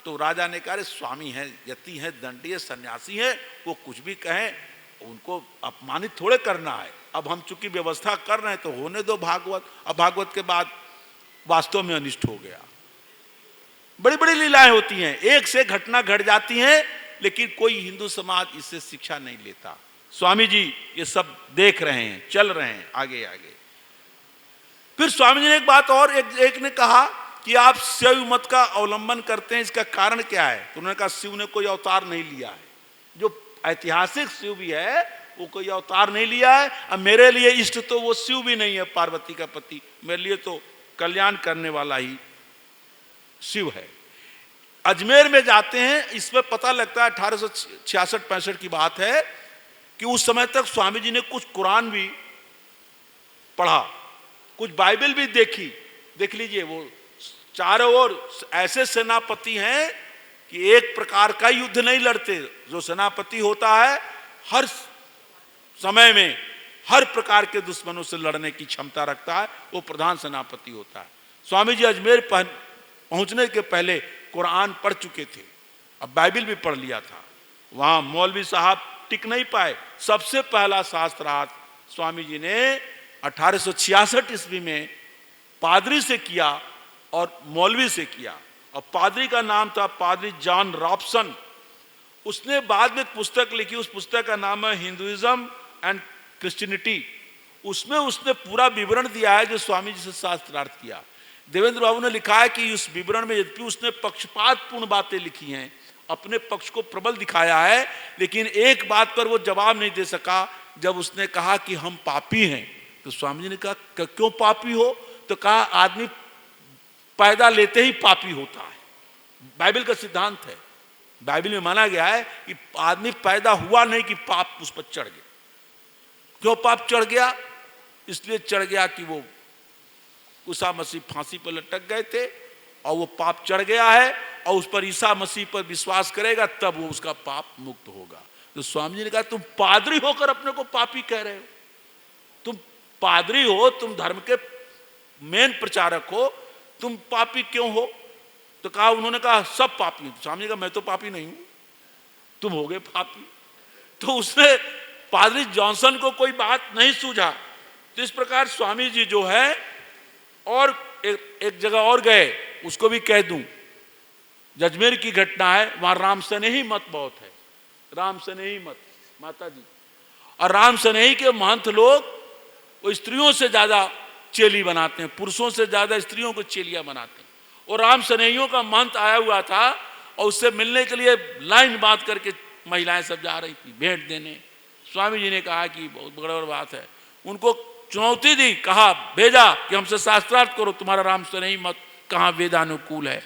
तो राजा ने कहा, स्वामी है, यति है, दंडी है, सन्यासी है, वो कुछ भी कहें, उनको अपमानित थोड़े करना है। अब हम चूंकि व्यवस्था कर रहे हैं तो होने दो भागवत। अब भागवत के बाद वास्तव में अनिष्ट हो गया। बड़ी बड़ी लीलाएं होती हैं, एक से घटना घट जाती हैं, लेकिन कोई हिंदू समाज इससे शिक्षा नहीं लेता। स्वामी जी ये सब देख रहे हैं, चल रहे हैं आगे आगे। फिर स्वामी जी ने एक बात और, एक ने कहा कि आप शैव मत का अवलंबन करते हैं, इसका कारण क्या है। तो उन्होंने कहा, शिव ने कोई अवतार नहीं लिया है। जो ऐतिहासिक शिव भी है वो कोई अवतार नहीं लिया है। अब मेरे लिए इष्ट तो वो शिव भी नहीं है, पार्वती का पति, मेरे लिए तो कल्याण करने वाला ही शिव है। अजमेर में जाते हैं, इसमें पता लगता है 1866-65 की बात है कि उस समय तक स्वामी जी ने कुछ कुरान भी पढ़ा, कुछ बाइबल भी देखी। देख लीजिए, वो चारों ओर ऐसे सेनापति हैं कि एक प्रकार का युद्ध नहीं लड़ते। जो सेनापति होता है हर समय में हर प्रकार के दुश्मनों से लड़ने की क्षमता रखता है, वो प्रधान सेनापति होता है। स्वामी जी अजमेर पहुंचने के पहले कुरान पढ़ चुके थे, अब बाइबल भी पढ़ लिया था। वहां मौलवी साहब टिक नहीं पाए। सबसे पहला शास्त्रार्थ स्वामी जी ने 1866 ईस्वी में पादरी से किया और मौलवी से किया। और पादरी का नाम था पादरी जॉन रॉबसन। उसने बाद में पुस्तक लिखी, उस पुस्तक का नाम है हिंदुइज्म एंड क्रिश्चियनिटी। उसमें उसने पूरा विवरण दिया है जो स्वामी जी से शास्त्रार्थ किया। देवेंद्र बाबू ने लिखा है कि उस विवरण में यद्यपि उसने पक्षपातपूर्ण बातें लिखी हैं, अपने पक्ष को प्रबल दिखाया है, लेकिन एक बात पर वो जवाब नहीं दे सका। जब उसने कहा कि हम पापी हैं, तो स्वामी जी ने कहा, क्यों पापी हो। तो कहा, आदमी पैदा लेते ही पापी होता है। बाइबल का सिद्धांत है, बाइबल में माना गया है कि आदमी पैदा हुआ नहीं कि पाप उस पर चढ़ गया। क्यों पाप चढ़ गया? इसलिए चढ़ गया कि वो ईसा मसीह फांसी पर लटक गए थे और वो पाप चढ़ गया है, और उस पर ईसा मसीह पर विश्वास करेगा तब वो उसका पाप मुक्त होगा। तो स्वामी जी ने कहा, तुम पादरी होकर अपने को पापी कह रहे हो, तुम पादरी हो, तुम धर्म के मेन प्रचारक हो, तुम पापी क्यों हो। तो कहा, उन्होंने कहा सब पापी। स्वामी जी कहा, मैं तो पापी नहीं हूं, तुम हो गए पापी। तो उसने पादरी जॉनसन को कोई बात नहीं सूझा। तो इस प्रकार स्वामी जी जो है, और एक जगह और गए, उसको भी कह दूं, अजमेर की घटना है, वहां राम सनेही मत बहुत है, राम सनेही मत माता जी। और राम सनेही के महंत लोग वो स्त्रियों से ज्यादा चेली बनाते हैं, पुरुषों से ज्यादा स्त्रियों को चेलियां बनाते हैं। और राम सनेहियों का महंत आया हुआ था और उससे मिलने के लिए लाइन बांध करके महिलाएं सब जा रही थी भेंट देने। स्वामी जी ने कहा कि बहुत बड़ा बात है, उनको चुनौती दी, कहा भेजा कि हमसे शास्त्रार्थ करो, तुम्हारा राम सनेही मत कहाँ वेदानुकूल है।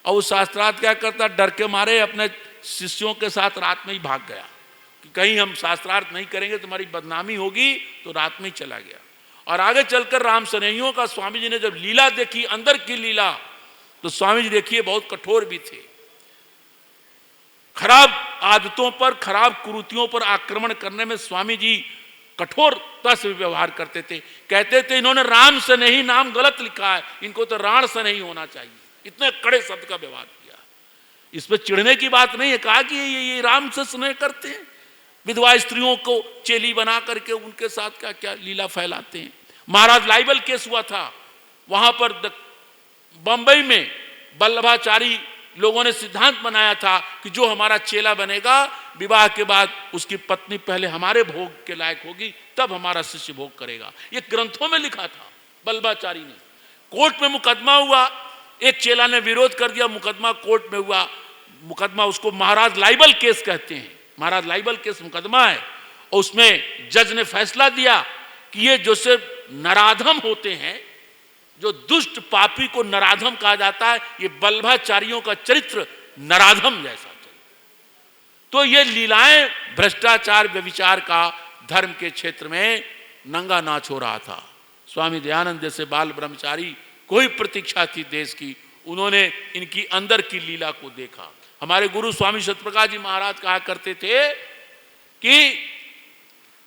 और वो शास्त्रार्थ क्या करता, डर के मारे अपने शिष्यों के साथ रात में ही भाग गया कि कहीं हम शास्त्रार्थ नहीं करेंगे तुम्हारी बदनामी होगी, तो रात में ही चला गया। और आगे चलकर राम सनेहियों का स्वामी जी ने जब लीला देखी, अंदर की लीला, तो स्वामी जी देखिए बहुत कठोर भी थे। खराब आदतों पर, खराब कुरीतियों पर आक्रमण करने में स्वामी जी कठोरता से व्यवहार करते थे। कहते थे इन्होंने राम से नहीं नाम गलत लिखा है, इनको तो राण से नहीं होना चाहिए। इतने कड़े शब्द का व्यवहार किया। इस पर चिढ़ने की बात नहीं है, कहा कि ये राम से स्नेह करते हैं, विधवा स्त्रियों को चेली बना करके उनके साथ क्या क्या लीला फैलाते हैं। महाराज लाइबल केस हुआ था, वहां पर बंबई में वल्लभाचारी लोगों ने सिद्धांत बनाया था कि जो हमारा चेला बनेगा विवाह के बाद उसकी पत्नी पहले हमारे भोग के लायक होगी, तब हमारा शिष्य भोग करेगा। ये ग्रंथों में लिखा था वल्लभाचारी ने। कोर्ट में मुकदमा हुआ, एक चेला ने विरोध कर दिया, मुकदमा कोर्ट में हुआ। मुकदमा उसको महाराज लाइबल केस कहते हैं, महाराज लाइबल केस मुकदमा है। और उसमें जज ने फैसला दिया कि ये जो से नराधम होते हैं, जो दुष्ट पापी को नराधम कहा जाता है, ये वल्लभाचारियों का चरित्र नराधम जैसा चल। तो ये लीलाएं भ्रष्टाचार व्यभिचार का धर्म के क्षेत्र में नंगा नाच हो रहा था। स्वामी दयानंद जैसे बाल ब्रह्मचारी कोई प्रतीक्षा थी देश की, उन्होंने इनकी अंदर की लीला को देखा। हमारे गुरु स्वामी सत्यप्रकाश जी महाराज कहा करते थे कि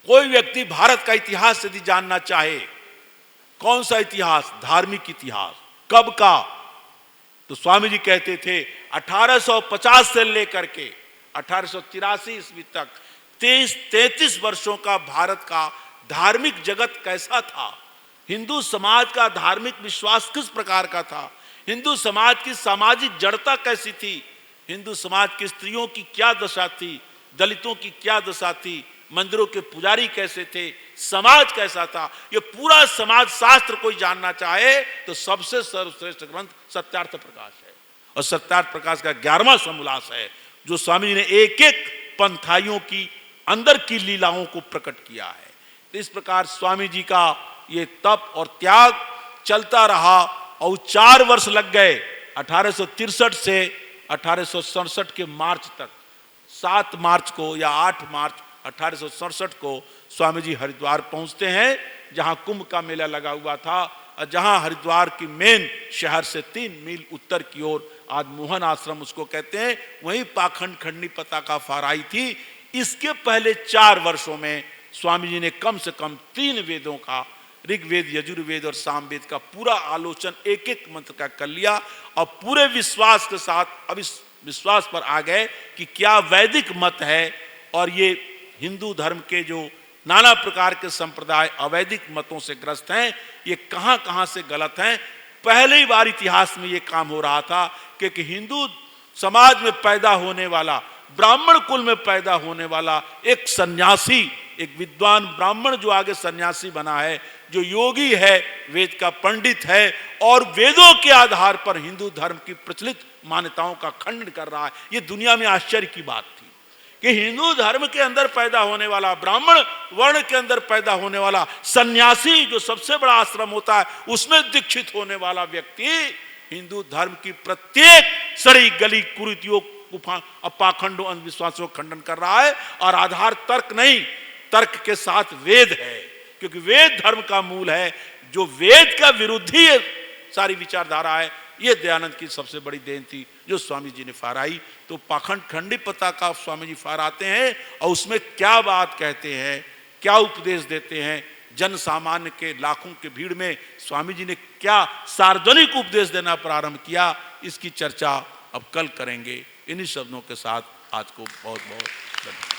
कोई व्यक्ति भारत का इतिहास यदि जानना चाहे, कौन सा इतिहास? धार्मिक इतिहास। कब का? तो स्वामी जी कहते थे 1850 से लेकर के 1883 ईस्वी तक 33 वर्षों का भारत का धार्मिक जगत कैसा था, हिंदू समाज का धार्मिक विश्वास किस प्रकार का था, हिंदू समाज की सामाजिक जड़ता कैसी थी, हिंदू समाज की स्त्रियों की क्या दशा थी, दलितों की क्या दशा थी, मंदिरों के पुजारी कैसे थे, समाज कैसा था, ये पूरा समाज शास्त्र कोई जानना चाहे तो सबसे सर्वश्रेष्ठ ग्रंथ सत्यार्थ प्रकाश है। और सत्यार्थ प्रकाश का 11वां समोल्लास है, जो स्वामी जी ने एक एक पंथाइयों की अंदर की लीलाओं को प्रकट किया है। तो इस प्रकार स्वामी जी का ये तप और त्याग चलता रहा और 4 वर्ष लग गए 1863 से 1867 के मार्च तक। 7 मार्च को या 8 मार्च 1867 को स्वामी जी हरिद्वार पहुंचते हैं, जहां कुंभ का मेला लगा हुआ था और जहां हरिद्वार की मेन शहर से 3 मील उत्तर की ओर आज मोहन आश्रम उसको कहते हैं, वहीं पाखंड खंडनी पताका फहराई थी। इसके पहले 4 वर्षों में स्वामी जी ने कम से कम 3 वेदों का, ऋग्वेद, यजुर्वेद और सामवेद का पूरा आलोचन एक एक मंत्र का कर लिया और पूरे विश्वास के साथ अब इस विश्वास पर आ गए कि क्या वैदिक मत है और ये हिंदू धर्म के जो नाना प्रकार के संप्रदाय अवैदिक मतों से ग्रस्त हैं, ये कहां कहां से गलत हैं। पहली बार इतिहास में ये काम हो रहा था कि हिंदू समाज में पैदा होने वाला, ब्राह्मण कुल में पैदा होने वाला एक सन्यासी, एक विद्वान ब्राह्मण जो आगे सन्यासी बना है, जो योगी है, वेद का पंडित है और वेदों के आधार पर हिंदू धर्म की प्रचलित मान्यताओं का खंडन कर रहा है, ये दुनिया में आश्चर्य की बात थी कि हिंदू धर्म के अंदर पैदा होने वाला, ब्राह्मण वर्ण के अंदर पैदा होने वाला सन्यासी, जो सबसे बड़ा आश्रम होता है उसमें दीक्षित होने वाला व्यक्ति हिंदू धर्म की प्रत्येक सड़ी गली कुरीतियों, पाखंडों, अंधविश्वासों का खंडन कर रहा है। और आधार तर्क नहीं, तर्क के साथ वेद है, क्योंकि वेद धर्म का मूल है। जो वेद का विरोधी सारी विचारधारा है, ये दयानंद की सबसे बड़ी देन थी जो स्वामी जी ने फहराई। तो पाखंड खंडी पताका स्वामी जी फहराते हैं और उसमें क्या बात कहते हैं, क्या उपदेश देते हैं, जन सामान्य के लाखों के भीड़ में स्वामी जी ने क्या सार्वजनिक उपदेश देना प्रारंभ किया, इसकी चर्चा अब कल करेंगे। इन्हीं शब्दों के साथ आज को बहुत बहुत धन्यवाद।